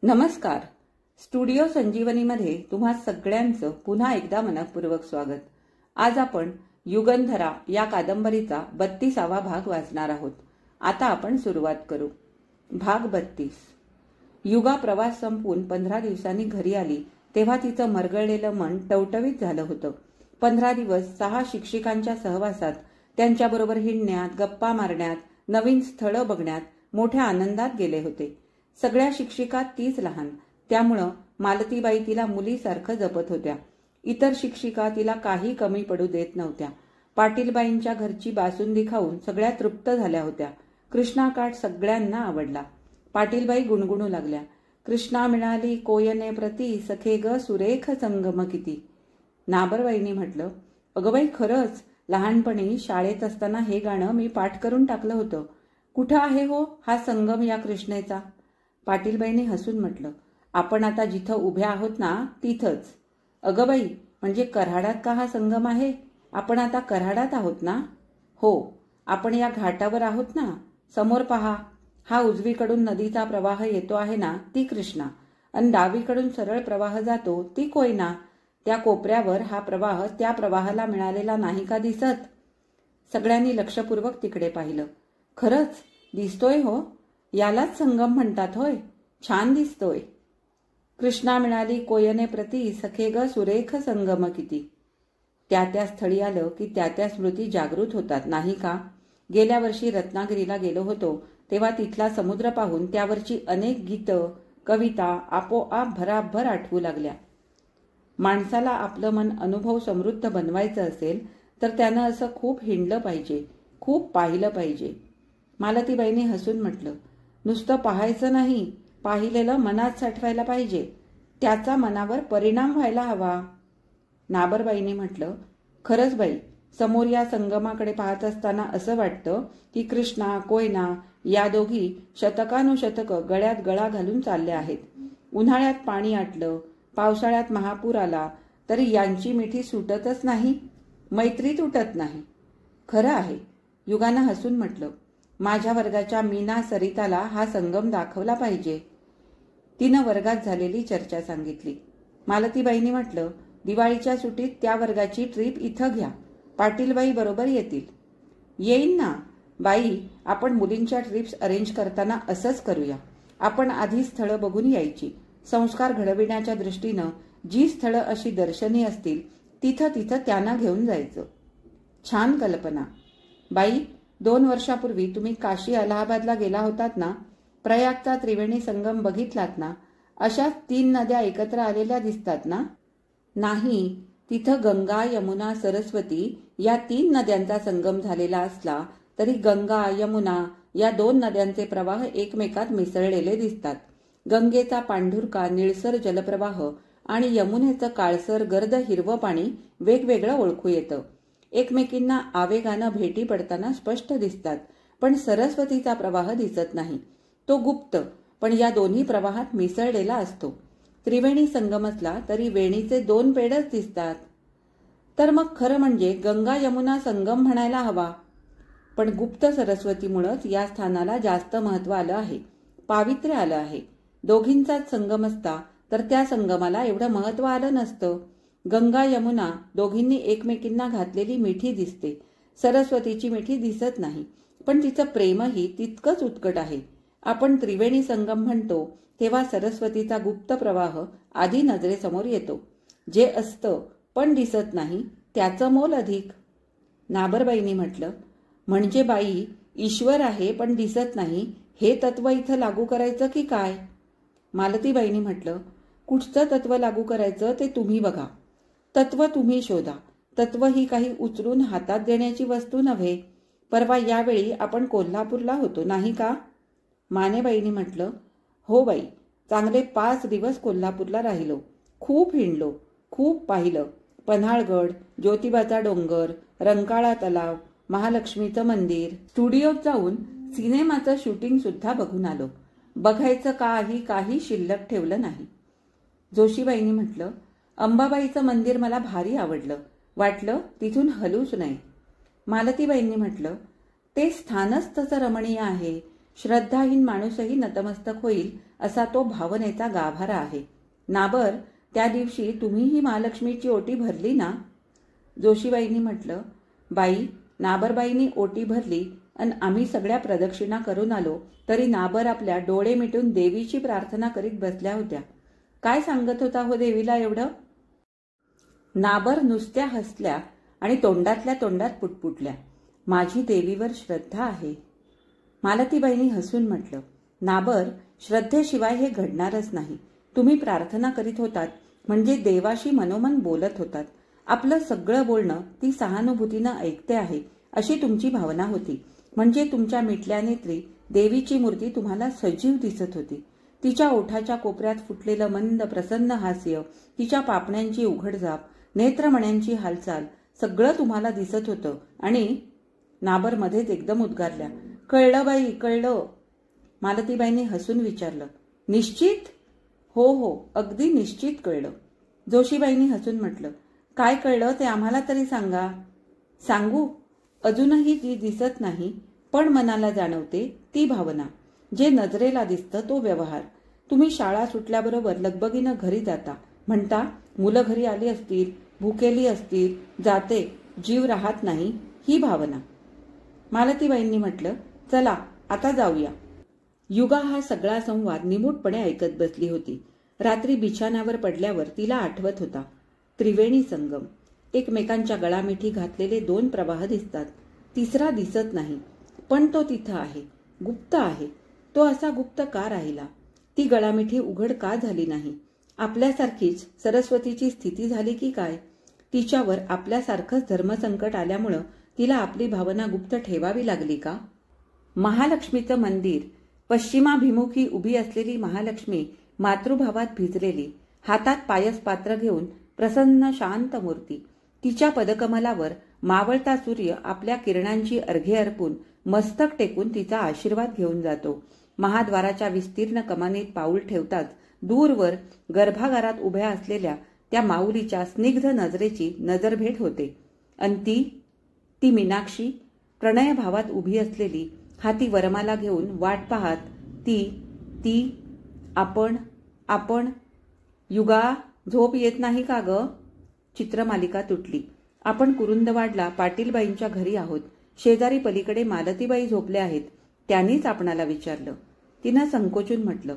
नमस्कार. स्टुडिओ संजीवनीमध्ये तुम्हा सगळ्यांचं पुन्हा एकदा मनपूर्वक स्वागत. आज आपण युगंधरा या कादंबरीचा 32वा भाग वाचणार आहोत. आता आपण सुरुवात करू. भाग 32. युगा प्रवास संपून 15 दिवसांनी घरी आली तेव्हा तिचं मरगळलेलं मन टवटवीत झालं होतं. 15 दिवस 6 शिक्षिकांच्या सहवासात, त्यांच्याबरोबर हिंडण्यात, गप्पा मारण्यात, नवीन स्थळं बघण्यात मोठ्या आनंदात गेले होते. सगळ्या शिक्षिका तीच लहान, त्यामुळं मालतीबाई तिला मुलीसारखं जपत होत्या. इतर शिक्षिका तिला काही कमी पडू देत नव्हत्या. पाटीलबाईंच्या घरची बासुंदी खाऊन सगळ्या तृप्त झाल्या होत्या. कृष्णाकाठ सगळ्यांना आवडला. पाटीलबाई गुणगुणू लागल्या, कृष्णा मिळाली कोयने प्रती, सखे ग सुरेख संगम किती. नाबरबाईंनी म्हटलं, अगं बाई, खरंच लहानपणी शाळेत असताना हे गाणं मी पाठ करून टाकलं होतं. कुठं आहे हो हा संगम या कृष्णेचा? पाटीलबाईंनी हसून म्हटलं, आपण आता जिथं उभ्या आहोत ना तिथंच. अगं बाई, म्हणजे कऱ्हाडात का हा संगम आहे? आपण आता कऱ्हाडात आहोत ना? हो, आपण या घाटावर आहोत ना. समोर पहा, हा उजवीकडून नदीचा प्रवाह येतो आहे ना, ती कृष्णा, आणि डावीकडून सरळ प्रवाह जातो ती कोयना. त्या कोपऱ्यावर हा प्रवाह त्या प्रवाहाला मिळालेला नाही का दिसत? सगळ्यांनी लक्षपूर्वक तिकडे पाहिलं. खरंच दिसतोय हो, यालाच संगम म्हणतात होय. छान दिसतोय. कृष्णा मिळाली कोयने प्रती, सखे ग सुरेख संगम किती. त्या त्या स्थळी आलं की त्या त्या स्मृती जागृत होतात नाही का? गेल्या वर्षी रत्नागिरीला गेलो होतो तेव्हा तिथला समुद्र पाहून त्यावरची अनेक गीतं, कविता आपोआप भराभर आठवू लागल्या. माणसाला आपलं मन अनुभव समृद्ध बनवायचं असेल तर त्यानं असं खूप हिंडलं पाहिजे, खूप पाहिलं पाहिजे. मालतीबाईंनी हसून म्हटलं, नुसतं पाहायचं नाही, पाहिलेलं मनात साठवायला पाहिजे, त्याचा मनावर परिणाम व्हायला हवा. नाबरबाईंनी म्हटलं, खरंच बाई, समोर या संगमाकडे पाहत असताना असं वाटतं की कृष्णा कोयना या दोघी शतकानुशतकं गळ्यात गळा घालून चालल्या आहेत. उन्हाळ्यात पाणी आटलं, पावसाळ्यात महापूर आला तरी यांची मिठी सुटतच नाही, मैत्री तुटत नाही. खरं आहे. युगानं हसून म्हटलं, माझ्या वर्गाच्या मीना सरिताला हा संगम दाखवला पाहिजे. तिनं वर्गात झालेली चर्चा सांगितली. मालतीबाईंनी म्हटलं, दिवाळीच्या सुट्टीत त्या वर्गाची ट्रीप इथं घ्या, पाटीलबाई बरोबर येतील. येईन ना बाई, आपण मुलींच्या ट्रिप्स अरेंज करताना असंच करूया. आपण आधी स्थळं बघून यायची. संस्कार घडविण्याच्या दृष्टीनं जी स्थळं अशी दर्शनीय असतील तिथं तिथं त्यांना घेऊन जायचं. छान कल्पना. बाई, 2 वर्षापूर्वी तुम्ही काशी अलाहाबादला गेला होतात ना, प्रयागचा त्रिवेणी संगम बघितलात ना? अशाच 3 नद्या एकत्र आलेल्या दिसतात ना? नाही, तिथं गंगा यमुना सरस्वती या 3 नद्यांचा संगम झालेला असला तरी गंगा यमुना या 2 नद्यांचे प्रवाह एकमेकात मिसळलेले दिसतात. गंगेचा पांढुरका निळसर जलप्रवाह आणि यमुनेचं काळसर गर्द हिरवं पाणी वेगवेगळं ओळखू येतं. एकमेकींना आवेगानं भेटी पडताना स्पष्ट दिसतात, पण सरस्वतीचा प्रवाह दिसत नाही. तो गुप्त पण या दोन्ही प्रवाहात मिसळलेला असतो. त्रिवेणी संगम असला तरी वेणीचे 2 पेडच दिसतात. तर मग खरं म्हणजे गंगा यमुना संगम म्हणायला हवा. पण गुप्त सरस्वतीमुळंच या स्थानाला जास्त महत्व आलं आहे, पावित्र्य आलं आहे. दोघींचाच संगम असता तर त्या संगमाला एवढं महत्व आलं नसतं. गंगा यमुना दोघींनी एकमेकींना घातलेली मिठी दिसते. सरस्वतीची मिठी दिसत नाही, पण तिचं प्रेमही तितकंच उत्कट आहे. आपण त्रिवेणी संगम म्हणतो तेव्हा सरस्वतीचा गुप्त प्रवाह आधी नजरेसमोर येतो. जे असतं पण दिसत नाही त्याचं मोल अधिक. नाबरबाईंनी म्हटलं, म्हणजे बाई, ईश्वर आहे पण दिसत नाही हे तत्व इथं लागू करायचं की काय? मालतीबाईंनी म्हटलं, कुठचं तत्व लागू करायचं ते तुम्ही बघा. तत्व तुम्ही शोधा. तत्व ही काही उचलून हातात देण्याची वस्तू नव्हे. परवा यावेळी आपण कोल्हापूरला होतो नाही का? मानेबाईंनी म्हटलं, हो बाई, चांगले 5 दिवस कोल्हापूरला राहिलो. खूप हिंडलो, खूप पाहिलं. पन्हाळगड, ज्योतिबाचा डोंगर, रंकाळा तलाव, महालक्ष्मीचं मंदिर. स्टुडिओत जाऊन सिनेमाचं शूटिंग सुद्धा बघून आलो. बघायचं काही शिल्लक ठेवलं नाही. जोशीबाईंनी म्हटलं, अंबाबाईचं मंदिर मला भारी आवडलं. वाटलं तिथून हलूच नाही. मालतीबाईंनी म्हटलं, ते स्थानच तसं रमणीय आहे. श्रद्धाहीन माणूसही नतमस्तक होईल असा तो भावनेचा गाभारा आहे. नाबर, त्या दिवशी तुम्हीही महालक्ष्मीची ओटी भरली ना? जोशीबाईंनी म्हटलं. बाई, नाबरबाईंनी ओटी भरली आणि आम्ही सगळ्या प्रदक्षिणा करून आलो तरी नाबर आपल्या डोळे मिटून देवीची प्रार्थना करीत बसल्या होत्या. काय सांगत होता हो देवीला एवढं? नाबर नुसत्या हसल्या आणि तोंडातल्या तोंडात पुटपुटल्या. माझी देवीवर श्रद्धा आहे. मालतीबाईंनी हसून म्हटलं. नाबर, श्रद्धेशिवाय हे घडणारच नाही. तुम्ही प्रार्थना करीत होतात म्हणजे देवाशी मनोमन बोलत होतात. आपलं सगळं बोलणं ती सहानुभूतीनं ऐकते आहे अशी तुमची भावना होती. म्हणजे तुमच्या मिटल्या नेत्री देवीची मूर्ती तुम्हाला सजीव दिसत होती. तिच्या ओठाच्या कोपऱ्यात फुटलेलं मंद प्रसन्न हास्य, तिच्या पापण्यांची उघडझाप, नेत्रमण्यांची हालचाल सगळं तुम्हाला दिसत होतं. आणि नाबर मध्येच एकदम उद्गारल्या. कळलं बाई, कळलं. मालतीबाईंनी हसून विचारलं. निश्चित? हो हो, अगदी निश्चित कळलं. जोशीबाईंनी हसून म्हटलं. काय कळलं ते आम्हाला तरी सांगा. सांगू? अजूनही जी दिसत नाही पण मनाला जाणवते ती भावना. जे नजरेला दिसतं तो व्यवहार. तुम्ही शाळा सुटल्याबरोबर लगबगीनं घरी जाता. म्हणता मुलं घरी आली असतील, भुकेली असतील, जाते, जीव राहत नाही, ही भावना. मालतीबाईंनी म्हटलं. चला आता जाऊया. युगा हा सगळा संवाद निमूटपणे ऐकत बसली होती. रात्री बिछाण्यावर पडल्यावर तिला आठवत होता. त्रिवेणी संगम. एकमेकांच्या गळामिठी घातलेले दोन प्रवाह दिसतात. तिसरा दिसत नाही, पण तो तिथं आहे, गुप्त आहे. तो असा गुप्त का राहिला? ती गळामिठी उघड का झाली नाही? आपल्यासारखीच सरस्वतीची स्थिती झाली की काय? तिच्यावर आपल्यासारखंच धर्मसंकट आल्यामुळं तिला आपली भावना गुप्त ठेवावी लागली का? महालक्ष्मीचं मंदिर, पश्चिमाभिमुखी उभी असलेली महालक्ष्मी मातृभावात भिजलेली, हातात पायस पात्र घेऊन प्रसन्न शांत मूर्ती. तिच्या पदकमलावर मावळता सूर्य आपल्या किरणांची अर्घे अर्पून मस्तक टेकून तिचा आशीर्वाद घेऊन जातो. महाद्वाराच्या विस्तीर्ण कमानीत पाऊल ठेवताच दूरवर गर्भागारात उभ्या असलेल्या त्या माऊलीच्या स्निग्ध नजरेची नजरभेट होते. आणि ती मीनाक्षी, प्रणयभावात उभी असलेली, हाती वरमाला घेऊन वाट पाहत, ती आपण युगा, झोप येत नाही का ग? चित्रमालिका तुटली. आपण कुरुंदवाडला पाटीलबाईंच्या घरी आहोत. शेजारी पलीकडे मालतीबाई झोपल्या आहेत. त्यांनीच आपणाला विचारलं. तिनं संकोचून म्हटलं.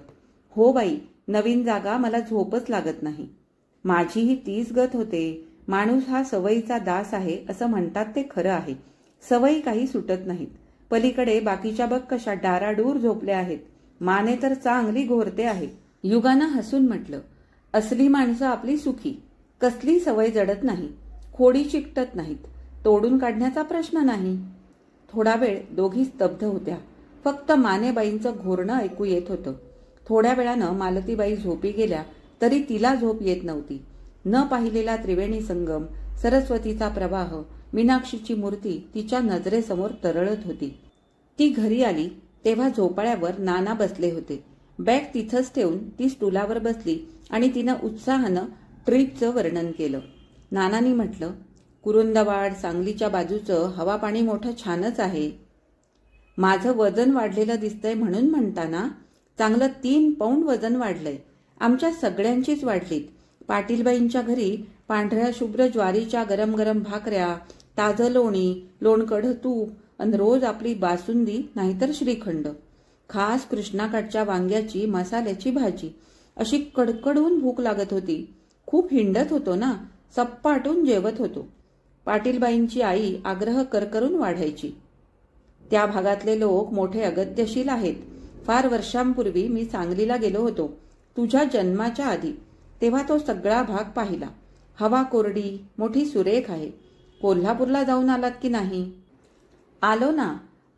हो बाई, नवीन जागा, मला झोपच लागत नाही. माझीही तीच गत होते. माणूस हा सवयीचा दास आहे असं म्हणतात ते खरं आहे. सवयी काही सुटत नाहीत. पलीकडे बाकीच्या बघ कशा डाराडूर झोपल्या आहेत. माने तर चांगली घोरते आहे. युगानं हसून म्हटलं. असली माणसं आपली सुखी. कसली सवय जडत नाही, खोडी चिकटत नाहीत, तोडून काढण्याचा प्रश्न नाही. थोडा वेळ दोघी स्तब्ध होत्या. फक्त मानेबाईंचं घोरणं ऐकू येत होतं. थोड्या वेळानं मालतीबाई झोपी गेल्या तरी तिला झोप येत नव्हती. न पाहिलेला त्रिवेणी संगम, सरस्वतीचा प्रवाह, मीनाक्षीची मूर्ती तिच्या नजरेसमोर तरळत होती. ती घरी आली तेव्हा झोपाळ्यावर नाना बसले होते. बॅग तिथंच ठेवून ती स्टूलावर बसली आणि तिनं उत्साहानं ट्रीपचं वर्णन केलं. नानांनी म्हटलं. कुरुंदवाड, सांगलीच्या बाजूचं हवा पाणी मोठं छानच आहे. माझं वजन वाढलेलं दिसतंय म्हणून म्हणता ना? चांगलं 3 पौंड वजन वाढलंय. आमच्या सगळ्यांचीच वाढलीत. पाटीलबाईंच्या घरी पांढऱ्या शुभ्र ज्वारीच्या गरम गरम भाकऱ्या, ताजं लोणी, लोणकढं तूप आणि रोज आपली बासुंदी नाहीतर श्रीखंड. खास कृष्णाकाठच्या वांग्याची मसाल्याची भाजी. अशी कडकडून भूक लागत होती. खूप हिंडत होतो ना, सप्पाटून जेवत होतो. पाटीलबाईंची आई आग्रह करकरून वाढायची. त्या भागातले लोक मोठे अगत्यशील आहेत. फार वर्षांपूर्वी मी सांगलीला गेलो होतो, तुझ्या जन्माच्या आधी. तेव्हा तो सगळा भाग पाहिला. हवा कोरडी, मोठी सुरेख आहे. कोल्हापूरला जाऊन आलात की नाही? आलो ना,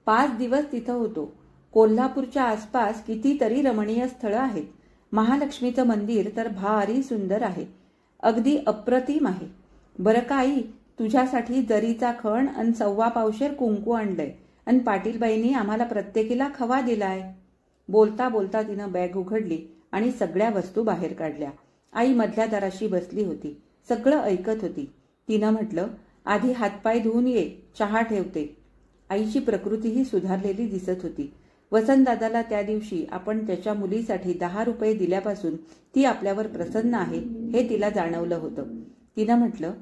5 दिवस तिथं होतो. कोल्हापूरच्या आसपास कितीतरी रमणीय स्थळं आहेत. महालक्ष्मीचं मंदिर तर भारी सुंदर आहे. अगदी अप्रतिम आहे. बरं का आई, तुझ्यासाठी जरीचा खण आणि 1.25 पावशेर कुंकू आणलंय आणि पाटीलबाईंनी आम्हाला प्रत्येकीला खवा दिलाय. बोलता बोलता तिनं बॅग उघडली आणि सगळ्या वस्तू बाहेर काढल्या. आई मधल्या दाराशी बसली होती. सगळं ऐकत होती. तिनं म्हटलं. आधी हातपाय धुवून ये, चहा ठेवते. आईची प्रकृतीही सुधारलेली दिसत होती. वसंतदादाला त्या दिवशी आपण त्याच्या मुलीसाठी 10 रुपये दिल्यापासून ती आपल्यावर प्रसन्न आहे हे तिला जाणवलं होतं. तिनं म्हटलं,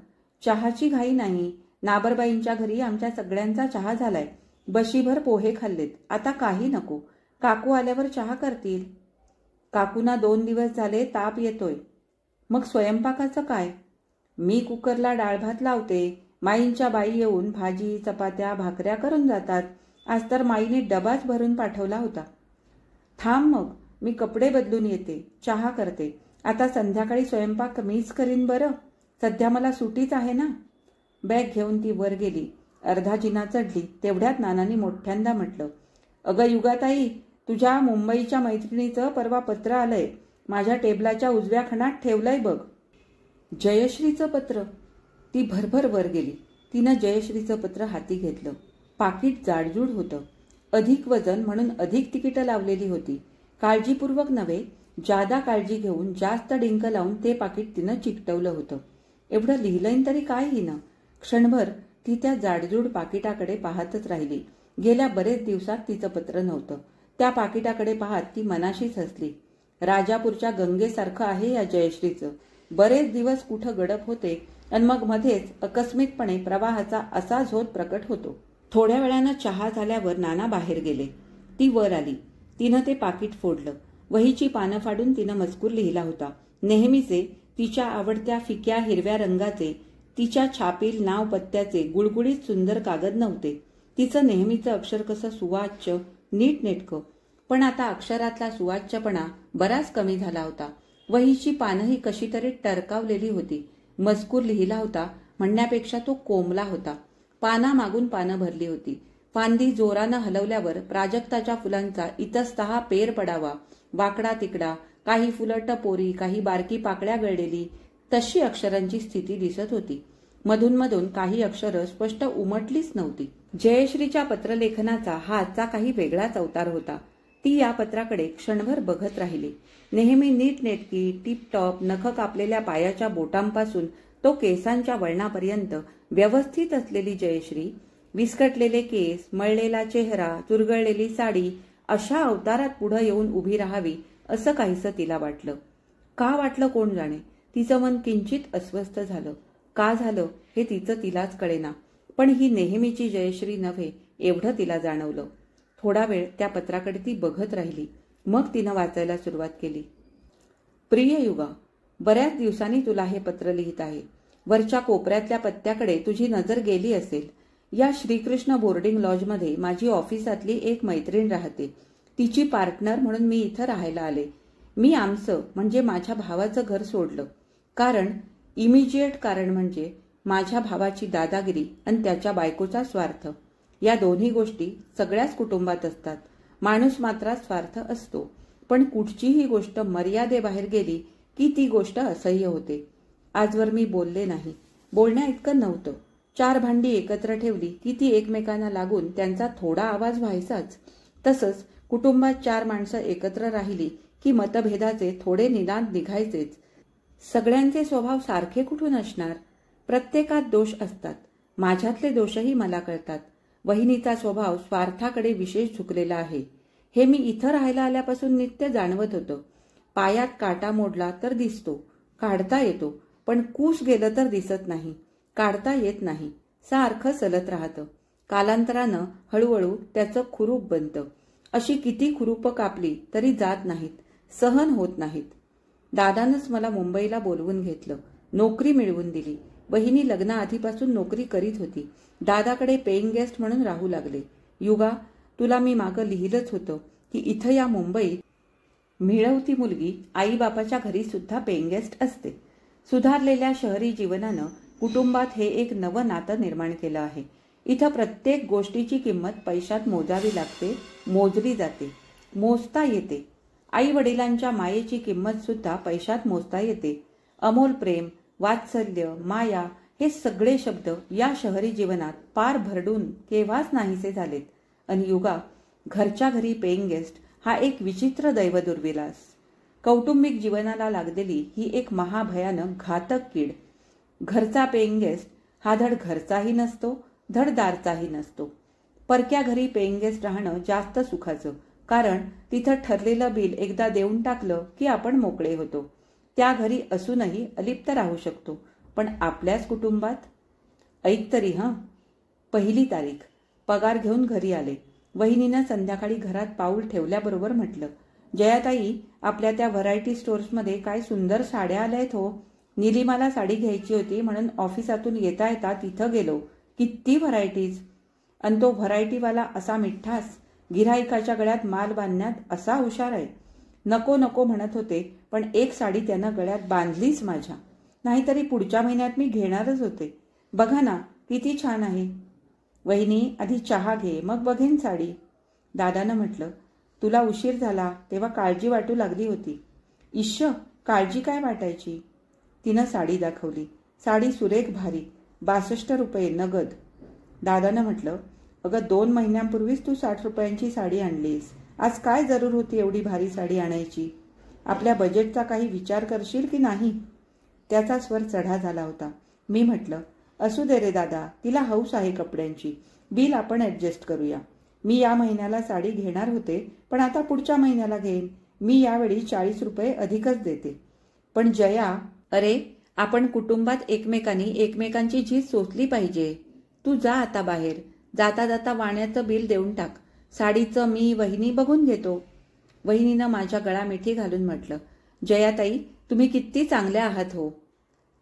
चहाची घाई नाही. नाबरबाईंच्या घरी आमच्या सगळ्यांचा चहा झालाय. बशीभर पोहे खाल्लेत. आता काही नको. काकू आल्यावर चहा करतील. काकूना 2 दिवस झाले ताप येतोय. मग स्वयंपाकाचं काय? मी कुकरला डाळ भात लावते. माईंच्या बाई येऊन भाजी चपात्या भाकऱ्या करून जातात. आज तर माईने डबाच भरून पाठवला होता. थांब मग, मी कपडे बदलून येते, चहा करते. आता संध्याकाळी स्वयंपाक मीच करीन बरं. सध्या मला सुटीच आहे ना. बॅग घेऊन ती वर गेली. अर्धा जिना चढली तेवढ्यात नानांनी मोठ्यांदा म्हटलं, अगं युगाताई, तुझ्या मुंबईच्या मैत्रिणीचं परवा पत्र आलंय. माझ्या टेबलाच्या उजव्या खणात ठेवलंय बघ. जयश्रीचं पत्र. ती भरभर वर गेली. तिनं जयश्रीचं पत्र हाती घेतलं. पाकिट जाडजूड होतं. अधिक वजन म्हणून अधिक तिकीटं लावलेली होती. काळजीपूर्वक नव्हे, जादा काळजी घेऊन जास्त डिंक लावून ते पाकिट तिनं चिकटवलं होतं. एवढं लिहिलंय तरी काय हिनं? क्षणभर ती त्या जाडजूड पाकिटाकडे पाहतच राहिली. गेल्या बरेच दिवसात तिचं पत्र नव्हतं. त्या पाकिटाकडे पाहत ती मनाशीच हसली. राजापूरच्या गंगेसारखं आहे या जयश्रीचं. बरेच दिवस कुठं गडप होते आणि मग मध्येच अकस्मितपणे प्रवाहाचा असा झोत प्रकट होतो. थोड्या वेळानं चहा झाल्यावर नाना बाहेर गेले. ती वर आली. तिनं ते पाकिट फोडलं. वहीची पानं फाडून तिनं मजकूर लिहिला होता. नेहमीचे तिच्या आवडत्या फिक्या हिरव्या रंगाचे, तिच्या छापील नाव पत्त्याचे गुळगुळीत सुंदर कागद नव्हते. तिचं नेहमीचं अक्षर कसं सुवाच्य नीटनेटकं, पण आता अक्षरातला सुवाच्यपणा बराच कमी झाला होता. वहीची पानंही कशी तरी टरकावलेली होती. मजकूर लिहिला होता म्हणण्यापेक्षा तो कोंबला होता. पाना मागून पानं भरली होती. फांदी जोरानं हलवल्यावर प्राजक्ताच्या फुलांचा इतस्तः पेर पडावा. वाकडा तिकडा, काही फुलं टपोरी, काही बारकी पाकळ्या गळलेली, तशी अक्षरांची स्थिती दिसत होती. मधून मधून काही अक्षरं स्पष्ट उमटलीच नव्हती. जयश्रीच्या पत्रलेखनाचा हा आजचा काही वेगळाच अवतार होता. ती या पत्राकडे क्षणभर बघत राहिली. नेहमी नीटनेटकी टिपटॉप नख कापलेल्या पायाच्या बोटांपासून तो केसांच्या वळणापर्यंत व्यवस्थित असलेली जयश्री, विस्कटलेले केस, मळलेला चेहरा, चुरगळलेली साडी, अशा अवतारात पुढे येऊन उभी राहावी असं काहीसं तिला वाटलं. का वाटलं कोण जाणे. तिचं मन किंचित अस्वस्थ झालं. का झालं हे तिचं तिलाच कळेना. पण ही नेहमीची जयश्री नव्हे एवढं तिला जाणवलं. थोडा वेळ त्या पत्राकडे ती बघत राहिली. मग तिनं वाचायला सुरुवात केली. प्रिय युगा, बऱ्याच दिवसांनी तुला हे पत्र लिहित आहे. वरच्या कोपऱ्यातल्या पत्त्याकडे तुझी नजर गेली असेल. या श्रीकृष्ण बोर्डिंग लॉजमध्ये माझी ऑफिसातली एक मैत्रीण राहते. तिची पार्टनर म्हणून मी इथं राहायला आले. मी आमचं म्हणजे माझ्या भावाचं घर सोडलं. इमिजिएट कारण म्हणजे माझ्या भावाची दादागिरी आणि त्याच्या बायकोचा स्वार्थ. या दोन्ही गोष्टी सगळ्याच कुटुंबात असतात. माणूस मात्र स्वार्थ असतो, पण कुठचीही गोष्ट मर्यादेबाहेर गेली की ती गोष्ट असह्य होते. आजवर मी बोलले नाही. बोलण्या इतकं नव्हतं. 4 भांडी एकत्र ठेवली की ती एकमेकांना लागून त्यांचा थोडा आवाज व्हायचाच. तसंच कुटुंबात 4 माणसं एकत्र राहिली की मतभेदाचे थोडे निदान निघायचेच. सगळ्यांचे स्वभाव सारखे कुठून असणार? प्रत्येकात दोष असतात. माझ्यातले दोषही मला कळतात. वहिनीचा स्वभाव स्वार्थाकडे विशेष झुकलेला आहे. हे मी इथं राहायला आल्यापासून नित्य जाणवत होतं. पायात काटा मोडला तर दिसतो, काढता येतो, पण कूस गेलं तर दिसत नाही, काढता येत नाही. सारखं चलत राहतं. कालांतरानं हळूहळू त्याचं खुरूप बनतं. अशी किती खुरूपं कापली तरी जात नाहीत, सहन होत नाहीत. दादानंच मला मुंबईला बोलवून घेतलं. नोकरी मिळवून दिली. बहिणी लग्नाआधीपासून नोकरी करीत होती. दादाकडे पेईंग गेस्ट म्हणून राहू लागले. युगा, तुला मी मागं लिहिलंच होतं की इथं या मुंबईत मिळवती मुलगी आईबापाच्या घरी सुद्धा पेईंग गेस्ट असते. सुधारलेल्या शहरी जीवनानं कुटुंबात हे एक नवं नातं निर्माण केलं आहे. इथं प्रत्येक गोष्टीची किंमत पैशात मोजावी लागते, मोजली जाते, मोजता येते. आई वडिलांच्या मायेची किंमत सुद्धा पैशात मोजता येते. अमोल प्रेम, वात्सल्य, माया हे सगळे शब्द या शहरी जीवनात पार भरडून केव्हाच नाहीसे झालेत. आणि युगा, घरच्या घरी पेईंग गेस्ट हा एक विचित्र दैवदुर्विलास. कौटुंबिक जीवनाला लागलेली ही एक महाभयानक घातक कीड. घरचा पेईंग गेस्ट हा धड घरचाही नसतो, धड दारचाही नसतो. परक्या घरी पेईंग गेस्ट राहणं जास्त सुखाचं, कारण तिथं ठरलेलं बिल एकदा देऊन टाकलं की आपण मोकळे होतो. त्या घरी असूनही अलिप्त राहू शकतो. पण आपल्याच कुटुंबात? ऐक तरी हं. 1 तारीख. पगार घेऊन घरी आले. वहिनीनं संध्याकाळी घरात पाऊल ठेवल्याबरोबर म्हटलं, जयाताई, आपल्या त्या व्हरायटी स्टोर्समध्ये काय सुंदर साड्या आल्यात हो. निलिमाला साडी घ्यायची होती म्हणून ऑफिसातून येता येता तिथं गेलो. किती व्हरायटीज. आणि तो व्हरायटीवाला असा मिठ्ठास, गिऱ्हाईकाच्या गळ्यात माल बांधण्यात असा हुशार आहे. नको नको म्हणत होते, पण एक साडी त्यानं गळ्यात बांधलीच माझ्या. नाहीतरी पुढच्या महिन्यात मी घेणारच होते. बघा ना किती छान आहे. वहिनी, आधी चहा घे, मग बघेन साडी. दादानं म्हटलं, तुला उशीर झाला तेव्हा काळजी वाटू लागली होती. इश्श, काळजी काय वाटायची. तिनं साडी दाखवली. साडी सुरेख भारी. 62 रुपये नगद. दादानं म्हटलं, अगं 2 महिन्यांपूर्वीच तू 60 रुपयांची साडी आणलीस. आज काय जरूर होती एवढी भारी साडी आणायची. आपल्या बजेटचा काही विचार करशील की नाही. त्याचा स्वर चढा झाला होता. मी म्हटलं, असू दे रे दादा, तिला हौस आहे कपड्यांची. बिल आपण ॲडजस्ट करूया. मी या महिन्याला साडी घेणार होते, पण आता पुढच्या महिन्याला घेईन. मी यावेळी 40 रुपये अधिकच देते. पण जया, अरे आपण कुटुंबात एकमेकांनी एकमेकांची झीज सोसली पाहिजे. तू जा आता बाहेर. जाता जाता वाण्याचं बिल देऊन टाक. साडीचं मी वहिनी बघून घेतो. वहिनीनं माझ्या गळा मिठी घालून म्हटलं, जयाताई, तुम्ही किती चांगल्या आहात हो.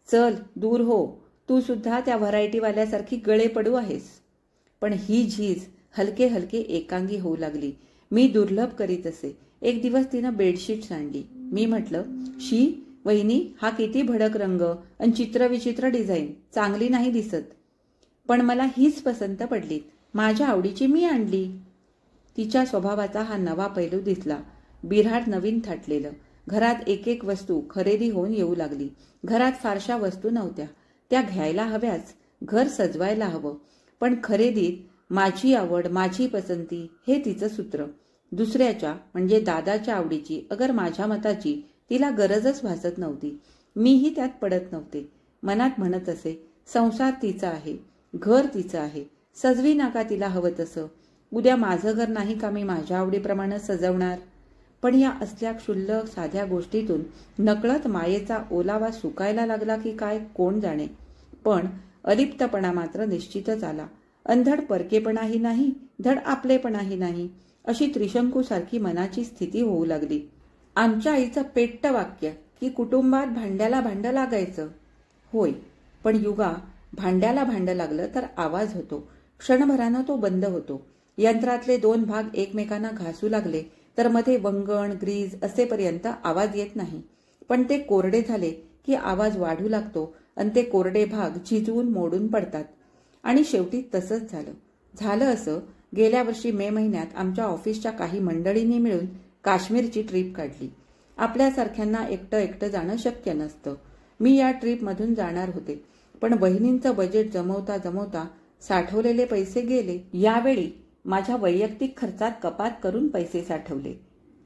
चल दूर हो. तू सुद्धा त्या व्हरायटीवाल्यासारखी गळे पडू आहेस. पण ही झीज हलके हलके एकांगी होऊ लागली. मी दुर्लभ करीत असे. एक दिवस तिनं बेडशीट आणली. मी म्हटलं, शी वहिनी, हा किती भडक रंग आणि चित्रविचित्र डिझाईन. चांगली नाही दिसत. पण मला हीच पसंत पडली. माझ्या आवडीची मी आणली. तिच्या स्वभावाचा हा नवा पैलू दिसला. बिऱ्हाड नवीन थाटलेलं. घरात एक एक वस्तू खरेदी होऊन येऊ लागली. घरात फारशा वस्तू नव्हत्या. त्या घ्यायला हव्याच. घर सजवायला हवं. पण खरेदीत माझी आवड, माझी पसंती हे तिचं सूत्र. दुसऱ्याच्या म्हणजे दादाच्या आवडीची अगर माझ्या मताची तिला गरजच भासत नव्हती. मीही त्यात पडत नव्हते. मनात म्हणत असे, संसार तिचा आहे, घर तिचं आहे. सजवी नाका तिला हवं तसं. उद्या माझं घर नाही का मी माझ्या आवडीप्रमाणे सजवणार. पण या असल्या क्षुल्लक साध्या गोष्टीतून नकळत मायेचा ओलावा सुकायला लागला की काय कोण जाणे. पण अलिप्तपणा मात्र निश्चितच आला. अंधड परकेपणाही नाही, धड आपलेपणाही नाही, अशी त्रिशंकूसारखी मनाची स्थिती होऊ लागली. आमच्या आईचं पेट्ट वाक्य की कुटुंबात भांड्याला भांडं लागायचं. होय, पण युगा, भांड्याला भांडं लागलं तर आवाज होतो. क्षणभरानं तो बंद होतो. यंत्रातले 2 भाग एकमेकांना घासू लागले तर मध्ये वंगण ग्रीज असेपर्यंत आवाज येत नाही. पण ते कोरडे झाले की आवाज वाढू लागतो आणि ते कोरडे भाग झिजवून मोडून पडतात. आणि शेवटी तसंच झालं असं, गेल्या वर्षी मे महिन्यात आमच्या ऑफिसच्या काही मंडळींनी मिळून काश्मीरची ट्रीप काढली. आपल्यासारख्यांना एकटं एकटं जाणं शक्य नसतं. मी या ट्रीपमधून जाणार होते. पण बहिणींचं बजेट जमवता जमवता साठवलेले पैसे गेले. यावेळी माझ्या वैयक्तिक खर्चात कपात करून पैसे साठवले.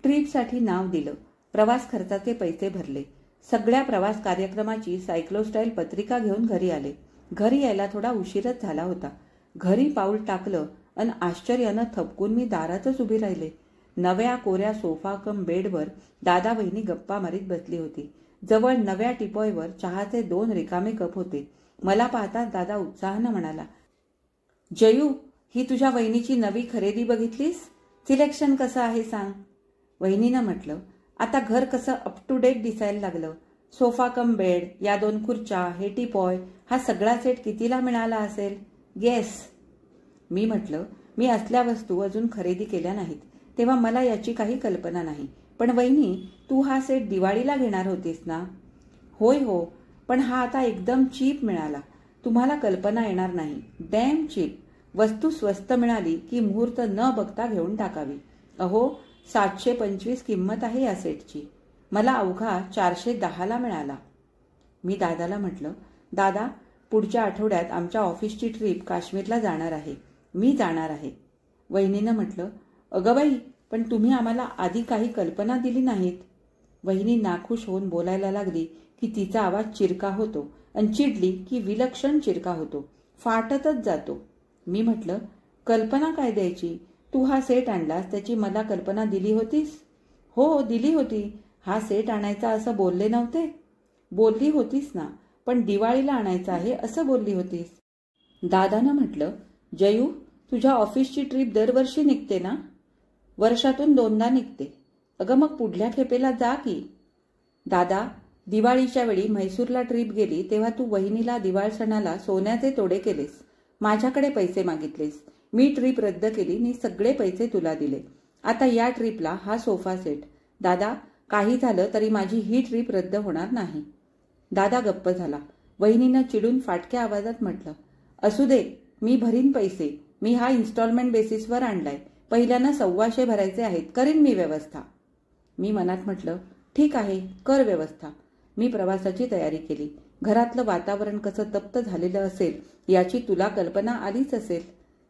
ट्रीपसाठी नाव दिलं. प्रवास खर्चाचे पैसे भरले. सगळ्या प्रवास कार्यक्रमाची सायक्लोस्टाईल पत्रिका घेऊन घरी आले. घरी यायला थोडा उशीरच झाला होता. घरी पाऊल टाकलं आणि आश्चर्यानं थपकून मी दारातच उभी राहिले. नव्या कोऱ्या सोफा कम बेडवर दादा वहिनी गप्पा मारीत बसली होती. जवळ नव्या टिपॉयवर चहाचे 2 रिकामे कप होते. मला पाहताच दादा उत्साहानं म्हणाला, जयू, ही तुझ्या वहिनीची नवी खरेदी बघितलीस? सिलेक्शन कसं आहे सांग. वहिनीनं म्हटलं, आता घर कसं अप टू डेट दिसायला लागलं. सोफा कम बेड, या 2 खुर्च्या, हे टिपॉय, हा सगळा सेट कितीला मिळाला असेल? गेस. मी म्हटलं, मी असल्या वस्तू अजून खरेदी केल्या नाहीत, तेव्हा मला याची काही कल्पना नाही. पण वहिनी, तू हा सेट दिवाळीला घेणार होतीस ना? होय हो, पण हा आता एकदम चीप मिळाला. तुम्हाला कल्पना येणार नाही. Damn cheap. वस्तू स्वस्त मिळाली की मुहूर्त न बघता घेऊन टाकावी. अहो, 725 किंमत आहे या सेटची. मला अवघा 410ला मिळाला. मी दादाला म्हटलं, दादा, पुढच्या आठवड्यात आमच्या ऑफिसची ट्रीप काश्मीरला जाणार आहे. मी जाणार आहे. वहिनीनं म्हटलं, अगं बाई, पण तुम्ही आम्हाला आधी काही कल्पना दिली नाहीत. वहिनी नाखुश होऊन बोलायला लागली की तिचा आवाज चिरका होतो आणि चिडली की विलक्षण चिरका होतो, फाटतच जातो. मी म्हटलं, कल्पना काय द्यायची? तू हा सेट आणलास त्याची मला कल्पना दिली होतीस? हो, दिली होती. हा सेट आणायचा असं बोलले नव्हते? बोलली होतीस ना, पण दिवाळीला आणायचा आहे असं बोलली होतीस. दादानं म्हटलं, जयू, तुझ्या ऑफिसची ट्रीप दरवर्षी निघते ना? वर्षातून 2दा निघते. अगं मग पुढल्या खेपेला जा की. दादा, दिवाळीच्या वेळी म्हैसूरला ट्रीप गेली तेव्हा तू वहिनीला दिवाळ सणाला सोन्याचे तोडे केलेस, माझ्याकडे पैसे मागितलेस. मी ट्रीप रद्द केली आणि सगळे पैसे तुला दिले. आता या ट्रीपला हा सोफा सेट. दादा, काही झालं तरी माझी ही ट्रीप रद्द होणार नाही. दादा गप्प झाला. वहिनीनं चिडून फाटक्या आवाजात म्हटलं, असू दे, मी भरीन पैसे. मी हा इन्स्टॉलमेंट बेसिसवर आणलाय. पहिल्यानं 1,200 भरायचे आहेत. करीन मी व्यवस्था. मी मनात म्हटलं, ठीक आहे, कर व्यवस्था. मी प्रवासाची तयारी केली. घरातलं वातावरण कसं तप्त झालेलं असेल याची तुला कल्पना आलीच असेल.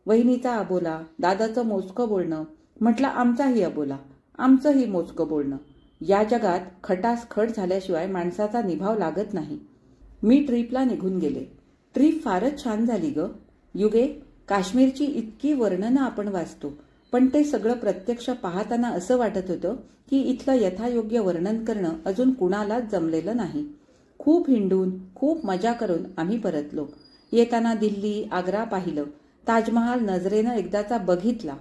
वहिनीचा अबोला, दादाचं मोजकं बोलणं. म्हटलं आमचाही अबोला, आमचंही मोजकं बोलणं. या जगात खटास खट झाल्याशिवाय माणसाचा निभाव लागत नाही. मी ट्रीपला निघून गेले. ट्रीप फारच छान झाली ग. युगे, काश्मीरची इतकी वर्णनं आपण वाचतो, पण ते सगळं प्रत्यक्ष पाहताना असं वाटत होतं की इथलं यथायोग्य वर्णन करणं अजून कुणालाच जमलेलं नाही. खूप हिंडून, खूप मजा करून आम्ही परतलो. येताना दिल्ली, आग्रा पाहिलं. ताजमहाल नजरेनं एकदाचा बघितला.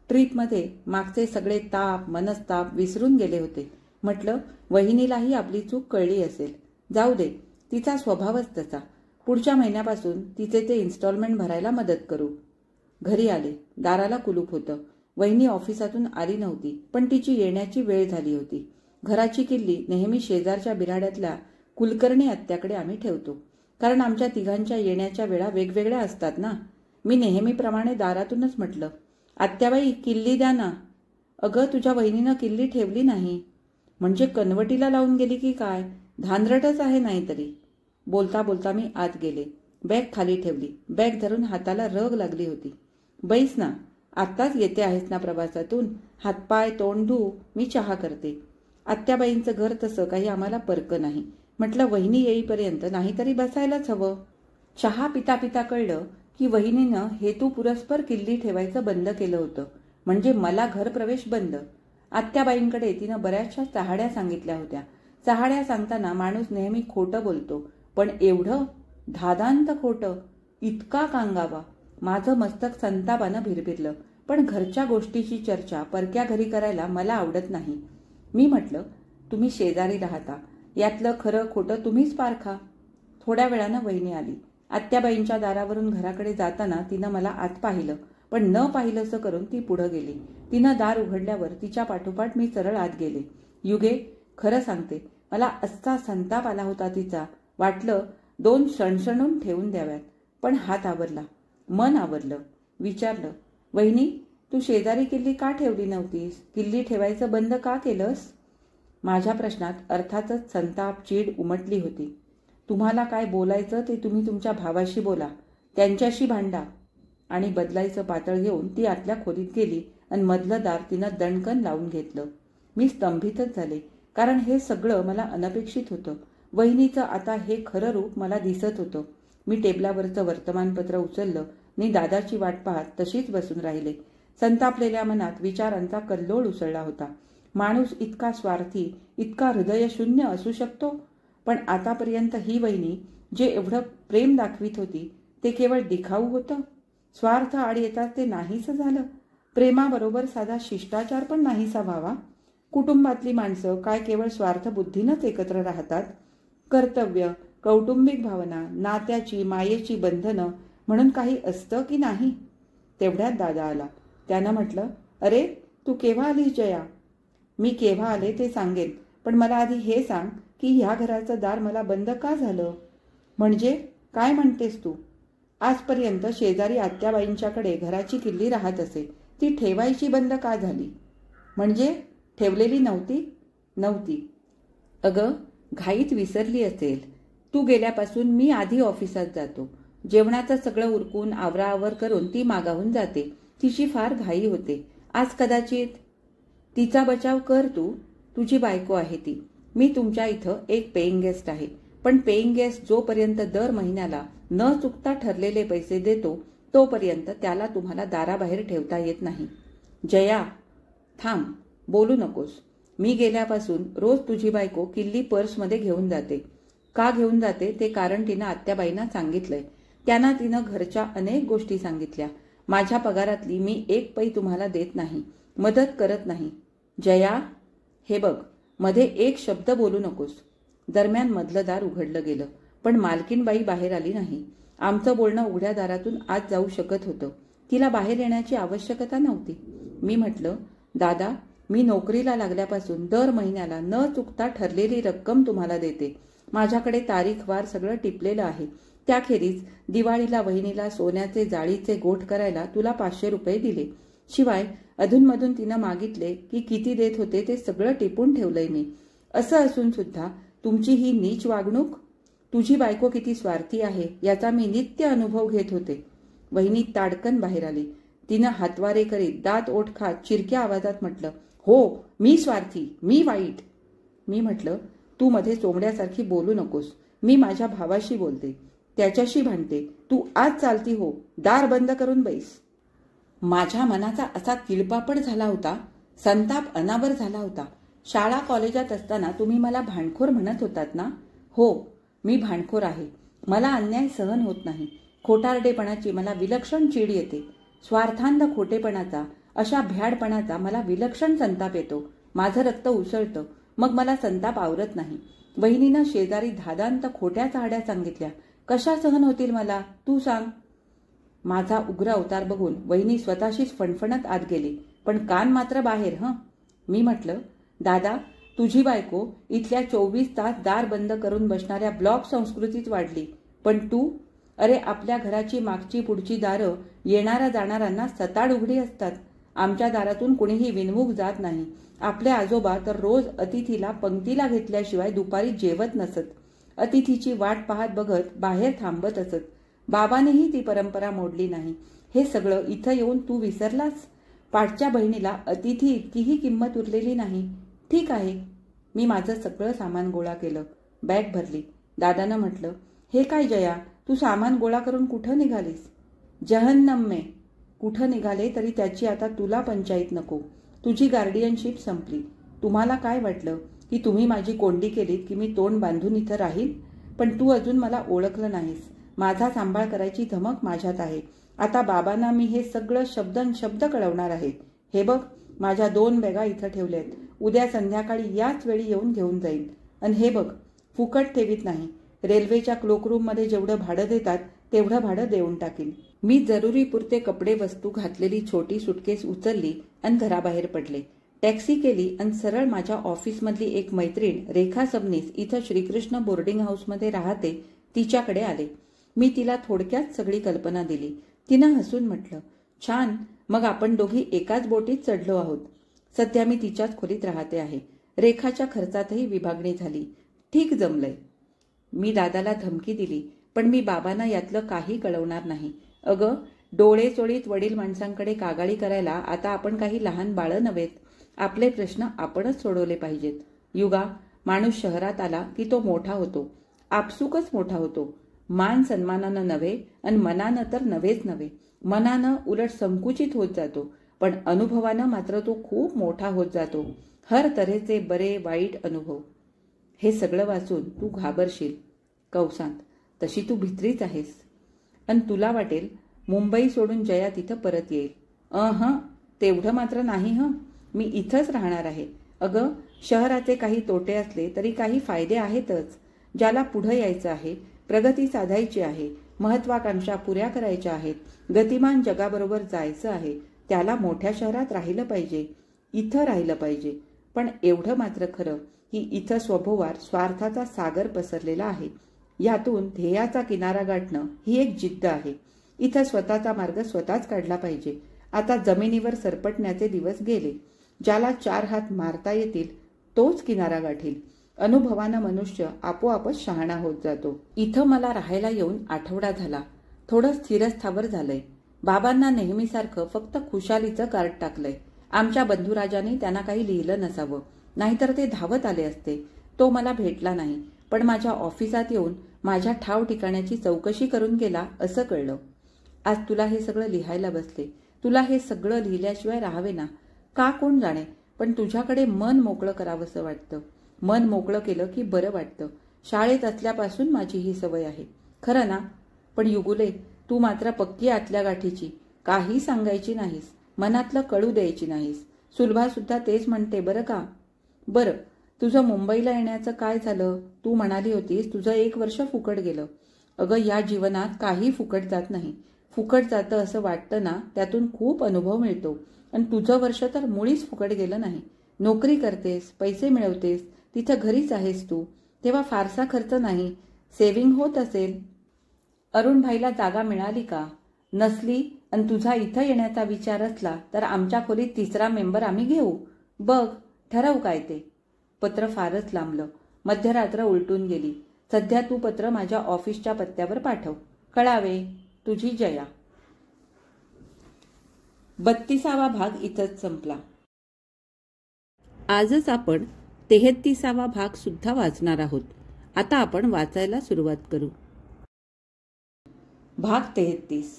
ट्रीपमध्ये मागचे सगळे ताप, मनस्ताप विसरून गेले होते. म्हटलं, वहिनीलाही आपली चूक कळली असेल. जाऊ दे, तिचा स्वभावच तसा. पुढच्या महिन्यापासून तिचे ते इन्स्टॉलमेंट भरायला मदत करू. घरी आले. दाराला कुलूप होतं. वहिनी ऑफिसातून आली नव्हती, पण तिची येण्याची वेळ झाली होती. घराची किल्ली नेहमी शेजारच्या बिराड्यातल्या कुलकर्णी आत्याकडे आम्ही ठेवतो, कारण आमच्या तिघांच्या येण्याच्या वेळा वेगवेगळ्या असतात ना. मी नेहमीप्रमाणे दारातूनच म्हटलं, आत्याबाई, किल्ली द्या ना. अगं, तुझ्या वहिनीनं किल्ली ठेवली नाही. म्हणजे कनवटीला लावून गेली की काय? धांदरटच आहे नाहीतरी. बोलता बोलता मी आत गेले. बॅग खाली ठेवली. बॅग धरून हाताला रग लागली होती. बैस ना, आत्ताच येते आहेस ना प्रवासातून. हातपाय तोंड धू, मी चहा करते. आत्याबाईंचं घर तसं काही आम्हाला परक नाही. म्हटलं, वहिनी येईपर्यंत नाहीतरी बसायलाच हवं. चहा पिता पिता कळलं की वहिनीनं हेतुपुरस्पर किल्ली ठेवायचं बंद केलं होतं. म्हणजे मला घरप्रवेश बंद. आत्याबाईंकडे तिनं बऱ्याचशा चहाड्या सांगितल्या होत्या. चहाड्या सांगताना माणूस नेहमी खोटं बोलतो, पण एवढं धादांत खोटं, इतका कांगावा. माझं मस्तक संतापानं भिरभिरलं. पण घरच्या गोष्टीची चर्चा परक्या घरी करायला मला आवडत नाही. मी म्हटलं, तुम्ही शेजारी राहता, यातलं खरं खोटं तुम्हीच पारखा. थोड्या वेळानं वहिनी आली. आत्याबाईंच्या दारावरून घराकडे जाताना तिनं मला आत पाहिलं, पण न पाहिलंसं करून ती पुढं गेली. तिनं दार उघडल्यावर तिच्या पाठोपाठ मी सरळ आत गेले. युगे, खरं सांगते, मला असा संताप आला होता तिचा. वाटलं 2 सणसणून ठेवून द्याव्यात, पण हात आवरला, मन आवरलं. विचारलं, वहिनी, तू शेजारी किल्ली का ठेवली नव्हतीस? किल्ली ठेवायचं बंद का केलंस? माझ्या प्रश्नात अर्थातच संताप, चीड उमटली होती. तुम्हाला काय बोलायचं ते तुम्ही तुमच्या भावाशी बोला, त्यांच्याशी भांडा. आणि बदलायचं पातळ घेऊन ती आतल्या खोलीत गेली आणि मधलं दार तिनं दणकन लावून घेतलं. मी स्तंभितच झाले, कारण हे सगळं मला अनपेक्षित होतं. वहिनीचं आता हे खरं रूप मला दिसत होतं. मी टेबलावरचं वर्तमानपत्र उचललं आणि दादाची वाट पाहत तशीच बसून राहिले. संतापलेल्या मनात विचारांचा कल्लोळ उसळला होता. माणूस इतका स्वार्थी, इतका हृदयशून्य असू शकतो? पण आतापर्यंत ही वहिनी जे एवढं प्रेम दाखवित होती ते केवळ दिखाऊ होतं. स्वार्थ आड येतात ते नाहीसं झालं. प्रेमाबरोबर साधा शिष्टाचार पण नाहीसा व्हावा. कुटुंबातली माणसं काय केवळ स्वार्थबुद्धीनंच एकत्र राहतात? कर्तव्य, कौटुंबिक भावना, नात्याची, मायेची बंधनं म्हणून काही असतं की नाही? तेवढ्यात दादा आला. त्यानं म्हटलं, अरे, तू केव्हा आलीस जया? मी केव्हा आले ते सांगेन, पण मला आधी हे सांग की ह्या घराचं दार मला बंद का झालं? म्हणजे काय म्हणतेस तू? आजपर्यंत शेजारी आत्याबाईंच्याकडे घराची किल्ली राहत असे, ती ठेवायची बंद का झाली? म्हणजे ठेवलेली नव्हती? नव्हती. अगं, घाईत विसरली असेल. तू गेल्यापासून मी आधी ऑफिसात जातो. जेवणाचं सगळं उरकून आवराआवर करून ती मागाहून जाते. तिची फार घाई होते. आज कदाचित. तिचा बचाव कर तू. तुझी बायको आहे ती. मी तुमच्या इथं एक पेईंग गेस्ट आहे, पण पेईंग गेस्ट जोपर्यंत दर महिन्याला न चुकता ठरलेले पैसे देतो तोपर्यंत त्याला तुम्हाला दाराबाहेर ठेवता येत नाही. जया, थांब, बोलू नकोस. मी गेल्यापासून रोज तुझी बायको किल्ली पर्समध्ये घेऊन जाते. का घेऊन जाते ते कारण तिनं आत्याबाईंना सांगितलंय. त्यांना तिनं घरच्या अनेक गोष्टी सांगितल्या. माझ्या पगारातली मी एक पै तुम्हाला देत नाही, मदत करत नाही. जया, हे बघ, मध्ये एक शब्द बोलू नकोस. दरम्यान मधलं दार उघडलं गेलं, पण मालकीनबाई बाहेर आली नाही. आमचं बोलणं उघड्या दारातून आत जाऊ शकत होतं. तिला बाहेर येण्याची आवश्यकता नव्हती. मी म्हटलं, दादा, मी नोकरीला लागल्यापासून दर महिन्याला न चुकता ठरलेली रक्कम तुम्हाला देते. माझ्याकडे तारीखवार सगळं टिपलेलं आहे. त्याखेरीज दिवाळीला वहिनीला सोन्याचे जाळीचे गोठ करायला तुला 500 रुपये दिले. शिवाय अधूनमधून तिनं मागितले की किती देत होते ते सगळं टिपून ठेवलंय मी. असं असून सुद्धा तुमची ही नीच वागणूक. तुझी बायको किती स्वार्थी आहे याचा मी नित्य अनुभव घेत होते. वहिनी ताडकन बाहेर आली. तिनं हातवारे करीत दात ओठ खात चिरक्या आवाजात म्हटलं, हो, मी स्वार्थी, मी वाईट. मी म्हटलं, तू मध्ये चोमड्यासारखी बोलू नकोस. मी माझ्या भावाशी बोलते, त्याच्याशी भांडते. तू आज चालती हो, दार बंद करून बैस. माझ्या मनाचा असा तिळपापड झाला होता, संताप अनावर झाला होता. शाळा कॉलेजात असताना तुम्ही मला भांडखोर म्हणत होतात ना? हो, मी भांडखोर आहे. मला अन्याय सहन होत नाही. खोटारडेपणाची मला विलक्षण चीड येते. स्वार्थांध खोटेपणाचा, अशा भ्याडपणाचा मला विलक्षण संताप येतो. माझं रक्त उसळतं. मग मला संताप आवरत नाही. वहिनीनं शेजारी धादांत खोट्या चाहड्या सांगितल्या. कशा सहन होतील मला, तू सांग. माझा उग्र अवतार बघून वहिनी स्वतःशीच फणफणत आत गेली, पण कान मात्र बाहेर. मी म्हटलं, दादा, तुझी बायको इथल्या 24 तास दार बंद करून बसणाऱ्या ब्लॉक संस्कृतीत वाढली, पण तू, अरे आपल्या घराची मागची पुढची दारं येणाऱ्या जाणाऱ्यांना सताड उघडी असतात. आमच्या दारातून कुणीही विनमुख जात नाही. आपले आजोबा तर रोज अतिथीला पंक्तीला घेतल्याशिवाय दुपारी जेवत नसत. अतिथीची वाट पाहत बघत बाहेर थांबत असत. बाबानेही ती परंपरा मोडली नाही. हे सगळं इथं येऊन तू विसरलास? पाठच्या बहिणीला अतिथी इतकीही किंमत उरलेली नाही. ठीक आहे. मी माझं सगळं सामान गोळा केलं, बॅग भरली. दादानं म्हटलं, हे काय जया, तू सामान गोळा करून कुठं निघालीस? जहन्नम में. कुठं निघाले तरी त्याची आता तुला पंचायत नको. तुझी गार्डियनशिप संपली. तुम्हाला काय वाटलं की तुम्ही माझी कोंडी केलीत की मी तोंड बांधून इथं राहील? पण तू अजून मला ओळखलं नाहीस. माझा सांभाळ करायची धमक माझ्यात आहे. आता बाबांना मी हे सगळं शब्द कळवणार आहे. हे बघ, माझ्या 2 बॅगा इथं ठेवल्यात. उद्या संध्याकाळी याच वेळी येऊन घेऊन जाईन. आणि हे बघ, फुकट ठेवीत नाही. रेल्वेच्या क्लोकरूममध्ये जेवढं भाडं देतात तेवढं भाडं देऊन टाकीन. मी जरुरीपुरते कपडे वस्तू घातलेली छोटी सुटकेस उचलली आणि घराबाहेर पडले. टॅक्सी केली आणि सरळ माझ्या ऑफिसमधली एक मैत्रीण रेखा सबनीस इथं श्रीकृष्ण बोर्डिंग हाऊसमध्ये राहते तिच्याकडे आले. मी तिला थोडक्यात सगळी कल्पना दिली. तिनं हसून म्हटलं, छान, मग आपण दोघी एकाच बोटीत चढलो आहोत. सध्या मी तिच्याच खोलीत राहते आहे. रेखाच्या खर्चातही विभागणी झाली. ठीक जमलंय. मी दादाला धमकी दिली, पण मी बाबांना यातलं काही कळवणार नाही. अगं, डोळे चोळीत वडील माणसांकडे कागाळी करायला आता आपण काही लहान बाळं नव्हेत. आपले प्रश्न आपणच सोडवले पाहिजेत. युगा, माणूस शहरात आला की तो मोठा होतो. आपसुकच मोठा होतो. मान सन्मानानं नव्हे आणि मनानं तर नव्हेच नव्हे. मनानं उलट संकुचित होत जातो, पण अनुभवानं मात्र तो खूप मोठा होत जातो. हर तऱ्हेचे बरे वाईट अनुभव. हे सगळं वाचून तू घाबरशील. कौसांत, तशी तू भित्रीच आहेस. आणि तुला वाटेल मुंबई सोडून जया तिथं परत येईल. तेवढं मात्र नाही. मी इथंच राहणार आहे. अगं, शहराचे काही तोटे असले तरी काही फायदे आहेतच. ज्याला पुढं यायचं आहे, प्रगती साधायची आहे, महत्वाकांक्षा पुऱ्या करायच्या आहेत, गतिमान जगाबरोबर जायचं आहे, त्याला मोठ्या शहरात राहिलं पाहिजे, इथं राहिलं पाहिजे. पण एवढं मात्र खरं की इथं स्वभावार स्वार्थाचा सागर पसरलेला आहे. यातून ध्येयाचा किनारा गाठणं ही एक जिद्द आहे. इथं स्वतःचा मार्ग स्वतःच काढला पाहिजे. आता जमिनीवर सरपटण्याचे दिवस गेले. ज्याला 4 हात मारता येतील तोच किनारा गाठील. अनुभवानं मनुष्य आपोआपच शहाणा होत जातो. इथं मला राहायला येऊन आठवडा झाला. थोडं स्थिरस्थावर झालंय. बाबांना नेहमीसारखं फक्त खुशालीचं कार्ड टाकलंय. आमच्या बंधुराजांनी त्यांना काही लिहिलं नसावं, नाहीतर ते धावत आले असते. तो मला भेटला नाही, पण माझ्या ऑफिसात येऊन माझ्या ठाव ठिकाण्याची चौकशी करून गेला असं कळलं. आज तुला हे सगळं लिहायला बसले तुला हे सगळं लिहिल्याशिवाय राहावे ना, का कोण जाणे, पण तुझ्याकडे मन मोकळं करावंसं वाटतं. मन मोकळं केलं की बरं वाटतं. शाळेत असल्यापासून माझी ही सवय आहे. खरं ना? पण युगुले, तू मात्र पक्की आतल्या गाठीची. काही सांगायची नाहीस, मनातलं कळू द्यायची नाहीस. सुलभासुद्धा तेच म्हणते बरं का. बरं, तुझं मुंबईला येण्याचं काय झालं? तू म्हणाली होतीस तुझं 1 वर्ष फुकट गेलं. अगं, या जीवनात काही फुकट जात नाही. फुकट जातं असं वाटतं ना, त्यातून खूप अनुभव मिळतो. आणि तुझं वर्ष तर मुळीच फुकट गेलं नाही. नोकरी करतेस, पैसे मिळवतेस, तिथं घरीच आहेस तू, तेव्हा फारसा खर्च नाही, सेव्हिंग होत असेल. अरुणभाईला जागा मिळाली का? नसली आणि तुझा इथं येण्याचा विचार असला तर आमच्या खोलीत 3रा मेंबर आम्ही घेऊ. बघ, ठरव काय ते. पत्र फारच लांबलं. मध्यरात्र उलटून गेली. सध्या तू पत्र माझ्या ऑफिसच्या पत्त्यावर पाठव. कळावे, तुझी जया. 32वा भाग इथंच संपला. आजच आपण 33वा भाग सुद्धा वाचणार आहोत. आता आपण वाचायला सुरुवात करू. भाग 33.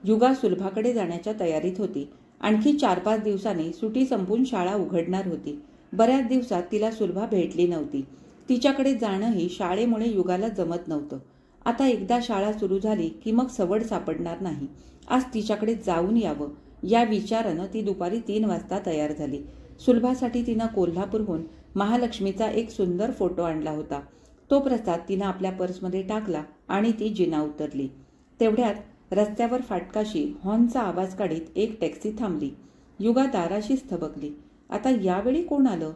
युगा सुलभाकडे जाण्याच्या तयारीत होती. आणखी 4-5 दिवसांनी सुटी संपून शाळा उघडणार होती. बऱ्याच दिवसात तिला सुलभा भेटली नव्हती. तिच्याकडे जाणंही शाळेमुळे युगाला जमत नव्हतं. आता एकदा शाळा सुरू झाली की मग सवड सापडणार नाही. आज तिच्याकडे जाऊन यावं या विचारानं ती दुपारी 3 वाजता तयार झाली. सुलभासाठी तिनं कोल्हापूरहून महालक्ष्मीचा एक सुंदर फोटो आणला होता. तो प्रसाद तिनं आपल्या पर्समध्ये टाकला आणि ती जिना उतरली. तेवढ्यात रस्त्यावर फाटकाशी हॉर्नचा आवाज काढीत एक टॅक्सी थांबली. युगा दाराशीच थबकली. आता यावेळी कोण आलं?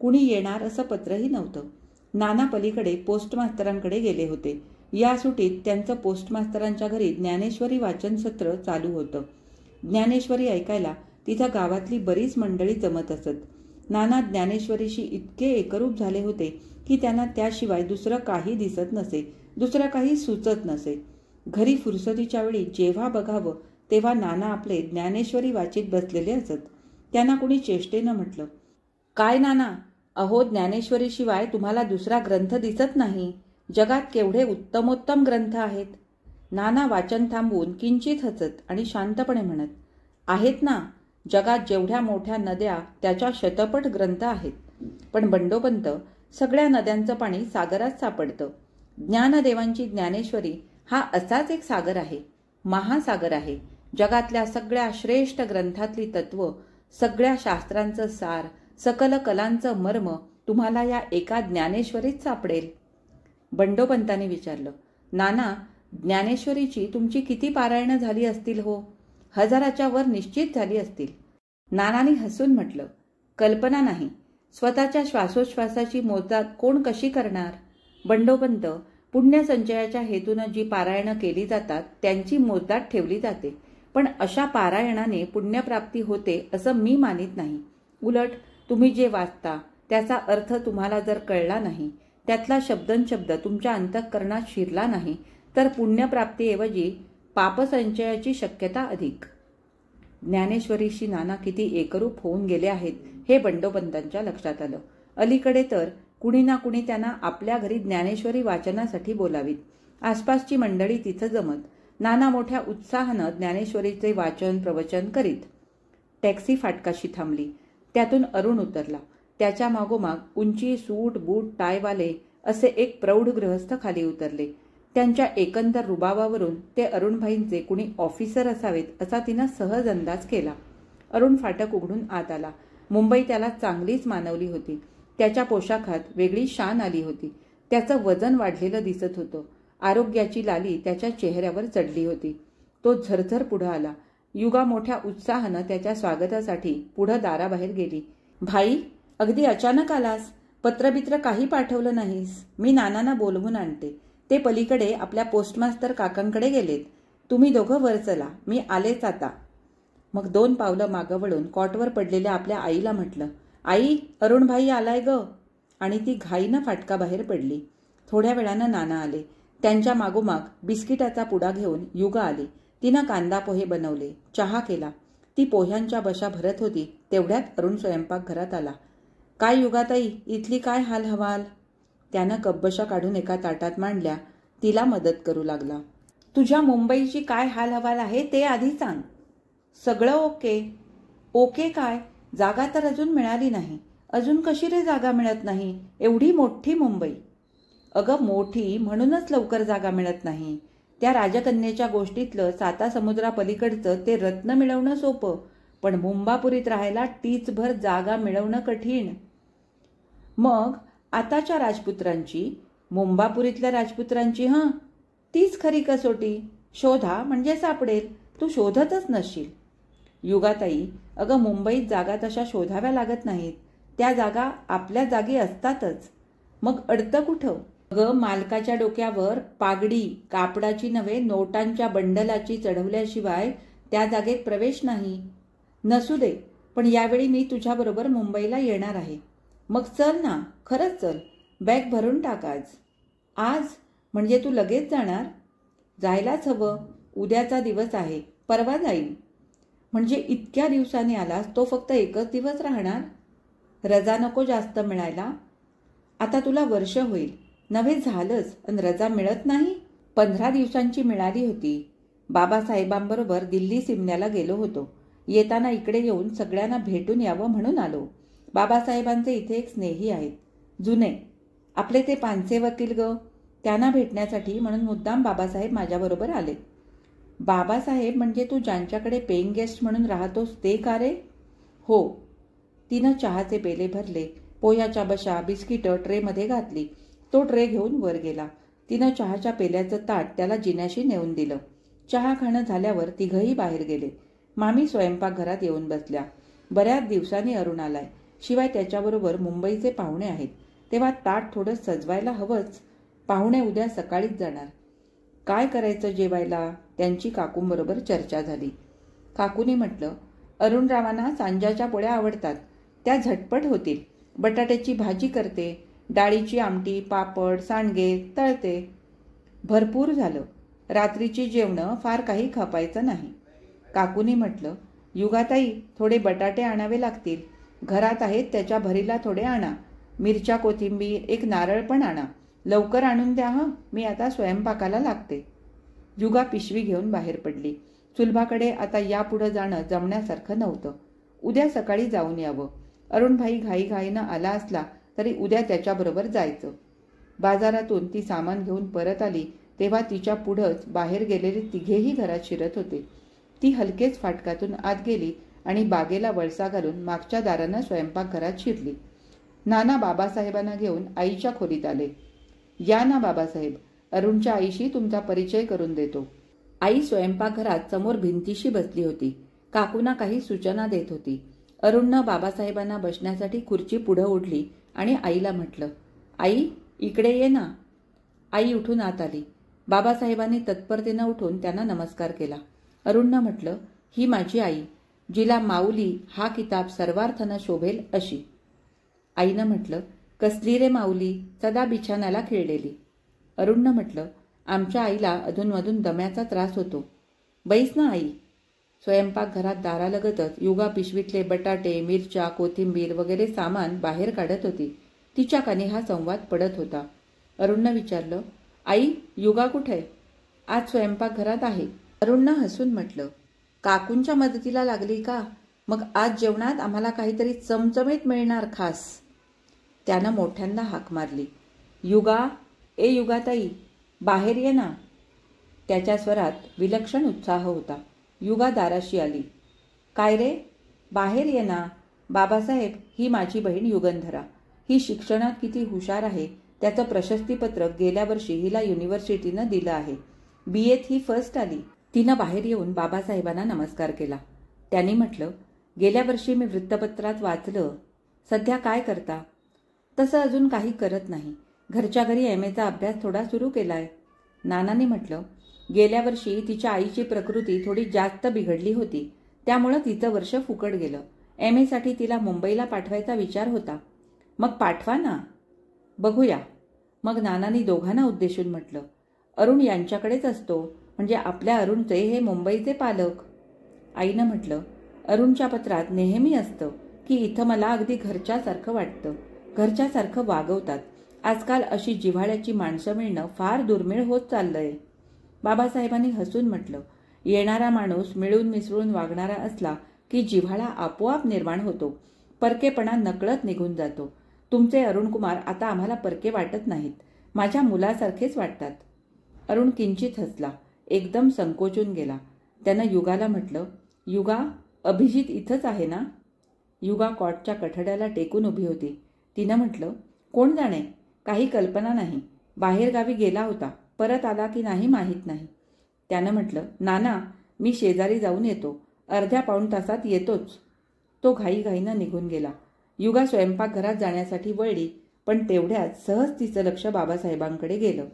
कुणी येणार असं पत्रही नव्हतं. नाना पलीकडे पोस्टमास्तरांकडे गेले होते. या सुटीत त्यांचं पोस्टमास्तरांच्या घरी ज्ञानेश्वरी वाचन सत्र चालू होतं. ज्ञानेश्वरी ऐकायला तिथं गावातली बरीच मंडळी जमत असत. नाना ज्ञानेश्वरीशी इतके एकरूप झाले होते की त्यांना त्याशिवाय दुसरं काही दिसत नसे, दुसरं काही सुचत नसे. घरी फुरसतीच्या वेळी जेव्हा बघावं तेव्हा नाना आपले ज्ञानेश्वरी वाचित बसलेले असत. त्यांना कुणी चेष्टेनं म्हटलं, काय नाना, अहो ज्ञानेश्वरीशिवाय तुम्हाला दुसरा ग्रंथ दिसत नाही. जगात केवढे उत्तमोत्तम ग्रंथ आहेत. नाना वाचन थांबवून किंचित हसत आणि शांतपणे म्हणत, आहेत ना, जगात जेवढ्या मोठ्या नद्या त्याच्या शतपट ग्रंथ आहेत. पण बंडोपंत, सगळ्या नद्यांचं पाणी सागरात सापडतं. ज्ञानदेवांची ज्ञानेश्वरी हा असाच एक सागर आहे, महासागर आहे. जगातल्या सगळ्या श्रेष्ठ ग्रंथातली तत्व, सगळ्या शास्त्रांचं सार, सकल कलांचं मर्म तुम्हाला या एका ज्ञानेश्वरीत सापडेल. बंडोपंतांनी विचारलं, नाना, ज्ञानेश्वरीची तुमची किती पारायणं झाली असतील हो? 1000च्या वर निश्चित झाली असतील. नानांनी हसून म्हटलं, कल्पना नाही. स्वतःच्या श्वासोच्छ्वासाची मोजदाद कोण कशी करणार? बंडोपंत, पुण्यसंचयाच्या हेतूनं जी पारायणं केली जातात त्यांची मोजदाद ठेवली जाते. पण अशा पारायणाने पुण्यप्राप्ती होते असं मी मानित नाही. उलट तुम्ही जे वाचता त्याचा अर्थ तुम्हाला जर कळला नाही, त्यातला शब्दनशब्द तुमच्या अंतःकरणात शिरला नाही, तर पुण्यप्राप्तीऐवजी पापसंचयाची शक्यता अधिक. ज्ञानेश्वरीशी नाना किती एकरूप होऊन गेले आहेत हे बंडोपंतांच्या लक्षात आलं. अलीकडे तर कुणी ना कुणी त्यांना आपल्या घरी ज्ञानेश्वरी वाचनासाठी बोलावीत. आसपासची मंडळी तिथं जमत. नाना मोठ्या उत्साहानं ज्ञानेश्वरीचे वाचन प्रवचन करीत. टॅक्सी फाटकाशी थांबली. त्यातून अरुण उतरला. त्याच्या मागोमाग उंची, सूट, बूट, टायवाले असे एक प्रौढ गृहस्थ खाली उतरले. त्यांच्या एकंदर रुबावावरून ते अरुणभाईंचे कुणी ऑफिसर असावेत असा तिनं सहज अंदाज केला. अरुण फाटक उघडून आत आला. मुंबई त्याला चांगलीच मानवली होती. त्याच्या पोशाखात वेगळी शान आली होती. त्याचं वजन वाढलेलं दिसत होतं. आरोग्याची लाली त्याच्या चेहऱ्यावर चढली होती. तो झरझर पुढं आला. युगा मोठ्या उत्साहानं त्याच्या स्वागतासाठी पुढं दाराबाहेर गेली. भाई, अगदी अचानक आलास. पत्रबित्र काही पाठवलं नाहीस. मी नानांना बोलवून आणते. ते पलीकडे आपल्या पोस्टमास्तर काकांकडे गेलेत. तुम्ही दोघं वर चला, मी आलेच आता. मग 2 पावलं मागं वळून कॉटवर पडलेल्या आपल्या आईला म्हटलं, आई, अरुणभाई आलाय ग. आणि ती घाईनं फाटकाबाहेर पडली. थोड्या वेळानं नाना आले. त्यांच्या मागोमाग बिस्किटाचा पुडा घेऊन युगा आली. तिनं कांदा पोहे बनवले, चहा केला. ती पोह्यांच्या बशा भरत होती तेवढ्यात अरुण स्वयंपाकघरात आला. काय युगाताई, इथली काय हाल हवाल? त्यानं कपबशा काढून एका ताटात मांडल्या. तिला मदत करू लागला. तुझ्या मुंबईची काय हाल हवाल आहे ते आधी सांग. सगळं ओके. ओके काय, जागा तर अजून मिळाली नाही. अजून कशी रे जागा मिळत नाही? एवढी मोठी मुंबई. अगं मोठी म्हणूनच लवकर जागा मिळत नाही. त्या राजकन्येच्या गोष्टीतलं साता समुद्रापलीकडचं ते रत्न मिळवणं सोपं, पण मुंबापुरीत राहायला टीचभर जागा मिळवणं कठीण. मग आताच्या राजपुत्रांची, मुंबापुरीतल्या राजपुत्रांची, तीच खरी कसोटी. शोधा म्हणजे सापडेल. तू शोधतच नसशील. युगाताई, अगं मुंबईत जागा तशा शोधाव्या लागत नाहीत. त्या जागा आपल्या जागी असतातच. मग अडतं कुठं? अगं मालकाच्या डोक्यावर पागडी कापडाची नव्हे नोटांच्या बंडलाची चढवल्याशिवाय त्या जागेत प्रवेश नाही. नसू दे, पण यावेळी मी तुझ्याबरोबर मुंबईला येणार आहे. मग चल ना, खरंच चल. बॅग भरून टाक आज. आज म्हणजे तू लगेच जाणार? जायलाच हवं. उद्याचा दिवस आहे, परवा जाईल. म्हणजे इतक्या दिवसांनी आलास, तो फक्त एकच दिवस राहणार? रजा नको जास्त मिळायला? आता तुला वर्ष होईल. नव्हे झालंच, पण रजा मिळत नाही. 15 दिवसांची मिळाली होती. बाबासाहेबांबरोबर दिल्ली सिमल्याला गेलो होतो. येताना इकडे येऊन सगळ्यांना भेटून यावं म्हणून आलो. बाबासाहेबांचे इथे एक स्नेही आहेत, जुने, आपले ते पानसे वकील ग. त्यांना भेटण्यासाठी म्हणून मुद्दाम बाबासाहेब माझ्याबरोबर आले. बाबासाहेब म्हणजे तू ज्यांच्याकडे पेईंग गेस्ट म्हणून राहतोस ते का रे? हो. तिनं चहाचे पेले भरले, पोह्याच्या बशा, बिस्किटं ट्रेमध्ये घातली. तो ट्रे घेऊन वर गेला. तिनं चहाच्या पेल्याचं ताट त्याला जिन्याशी नेऊन दिलं. चहा खाणं झाल्यावर तिघही बाहेर गेले. मामी स्वयंपाकघरात येऊन बसल्या. बऱ्याच दिवसांनी अरुण आलाय, शिवाय त्याच्याबरोबर मुंबईचे पाहुणे आहेत, तेव्हा ताट थोडं सजवायला हवंच. पाहुणे उद्या सकाळीच जाणार. काय करायचं जेवायला? त्यांची काकूंबरोबर चर्चा झाली. काकूने म्हटलं, अरुणरावांना सांजाच्या पोळ्या आवडतात, त्या झटपट होतील. बटाट्याची भाजी करते, डाळीची आमटी, पापड, सांडगे तळते. भरपूर झालं. रात्रीची जेवणं फार काही खपायचं नाही. काकूने म्हटलं, युगाताई, थोडे बटाटे आणावे लागतील. घरात आहेत त्याच्या भरीला थोडे आणा. मिरच्या, कोथिंबीर, एक नारळ पण आणा. लवकर आणून द्या मी आता स्वयंपाकाला लागते. युगा पिशवी घेऊन बाहेर पडली. सुलभाकडे आता यापुढं जाणं जमण्यासारखं नव्हतं. उद्या सकाळी जाऊन यावं. अरुणभाई घाईघाईनं आला असला तरी उद्या त्याच्याबरोबर जायचं. बाजारातून ती सामान घेऊन परत आली तेव्हा तिच्या पुढंच बाहेर गेलेले तिघेही घरात शिरत होते. ती हलकेच फाटकातून आत गेली आणि बागेला वळसा घालून मागच्या दारानं स्वयंपाकघरात शिरली. नाना बाबासाहेबांना घेऊन आईच्या खोलीत आले. या ना बाबासाहेब, अरुणच्या आईशी तुमचा परिचय करून देतो. आई स्वयंपाकघरात समोर भिंतीशी बसली होती. काकूंना काही सूचना देत होती. अरुणनं बाबासाहेबांना बसण्यासाठी खुर्ची पुढं ओढली आणि आईला म्हटलं, आई इकडे ये ना. आई उठून आत आली. बाबासाहेबांनी तत्परतेनं उठून त्यांना नमस्कार केला. अरुणनं म्हटलं, ही माझी आई, जिला माऊली हा किताब सर्वार्थानं शोभेल अशी. आईनं म्हटलं, कसली रे माऊली, सदा बिछाण्याला खिळलेली. अरुणनं म्हटलं, आमच्या आईला अधूनमधून दम्याचा त्रास होतो. बैस ना आई. स्वयंपाकघरात दारालगतच युगा पिशवीतले बटाटे, मिरच्या, कोथिंबीर वगैरे सामान बाहेर काढत होती. तिच्या कानी हा संवाद पडत होता. अरुणनं विचारलं, आई युगा कुठे? आज स्वयंपाकघरात आहे. अरुणनं हसून म्हटलं, काकूंच्या मदतीला लागली का? मग आज जेवणात आम्हाला काहीतरी चमचमीत मिळणार खास. त्यानं मोठ्यांदा हाक मारली. युगा, ए युगाताई, बाहेर ये ना. त्याच्या स्वरात विलक्षण उत्साह होता. युगा दाराशी आली. काय रे, बाहेर ये ना. बाबासाहेब, ही माझी बहीण युगंधरा. ही शिक्षणात किती हुशार आहे त्याचं प्रशस्तीपत्रक गेल्या वर्षी हिला युनिव्हर्सिटीनं दिलं आहे. BAत ही फर्स्ट आली. तिनं बाहेर येऊन बाबासाहेबांना नमस्कार केला. त्यांनी म्हटलं, गेल्या वर्षी मी वृत्तपत्रात वाचलं. सध्या काय करता? तसं अजून काही करत नाही. घरच्या घरी MAचा अभ्यास थोडा सुरू केलाय. नानांनी म्हटलं, गेल्या वर्षी तिच्या आईची प्रकृती थोडी जास्त बिघडली होती, त्यामुळं तिचं वर्ष फुकट गेलं. MAसाठी तिला मुंबईला पाठवायचा विचार होता. मग पाठवा ना. बघूया. मग नानांनी दोघांना उद्देशून म्हटलं, अरुण यांच्याकडेच असतो, म्हणजे आपल्या अरुणचे हे मुंबईचे पालक. आईनं म्हटलं, अरुणच्या पत्रात नेहमी असतं की इथं मला अगदी घरच्यासारखं वाटतं, घरच्यासारखं वागवतात. आजकाल अशी जिव्हाळ्याची माणसं मिळणं फार दुर्मिळ होत चाललंय. बाबासाहेबांनी हसून म्हटलं, येणारा माणूस मिळून मिसळून वागणारा असला की जिव्हाळा आपोआप निर्माण होतो. परकेपणा नकळत निघून जातो. तुमचे अरुणकुमार आता आम्हाला परके वाटत नाहीत. माझ्या मुलासारखेच वाटतात. अरुण किंचित हसला. एकदम संकोचून गेला. त्यानं युगाला म्हटलं, युगा, अभिजित इथंच आहे ना? युगा कॉटच्या कठड्याला टेकून उभी होती. तिनं म्हटलं, कोण जाणे, काही कल्पना नाही. बाहेरगावी गेला होता. परत आला की नाही माहीत नाही. त्यानं म्हटलं, नाना, मी शेजारी जाऊन येतो. अर्ध्या पाऊण तासात येतोच. तो घाईघाईनं निघून गेला. युगा स्वयंपाकघरात जाण्यासाठी वळली, पण तेवढ्यात सहज तिचं लक्ष बाबासाहेबांकडे गेलं.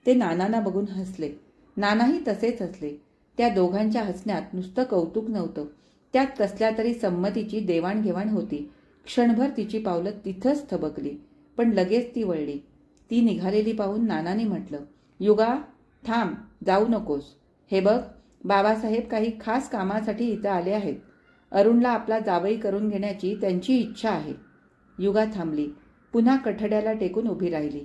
ते नानांना बघून हसले. नानाही तसेच हसले. त्या दोघांच्या हसण्यात नुसतं कौतुक नव्हतं, त्यात कसल्या तरी संमतीची देवाणघेवाण होती. क्षणभर तिची पावलं तिथंच थबकली, पण लगेच ती वळली. ती निघालेली पाहून नानांनी म्हटलं, युगा, थांब, जाऊ नकोस. हे बघ, बाबासाहेब काही खास कामासाठी इथं आले आहेत. अरुणला आपला जावई करून घेण्याची त्यांची इच्छा आहे. युगा थांबली. पुन्हा कठड्याला टेकून उभी राहिली.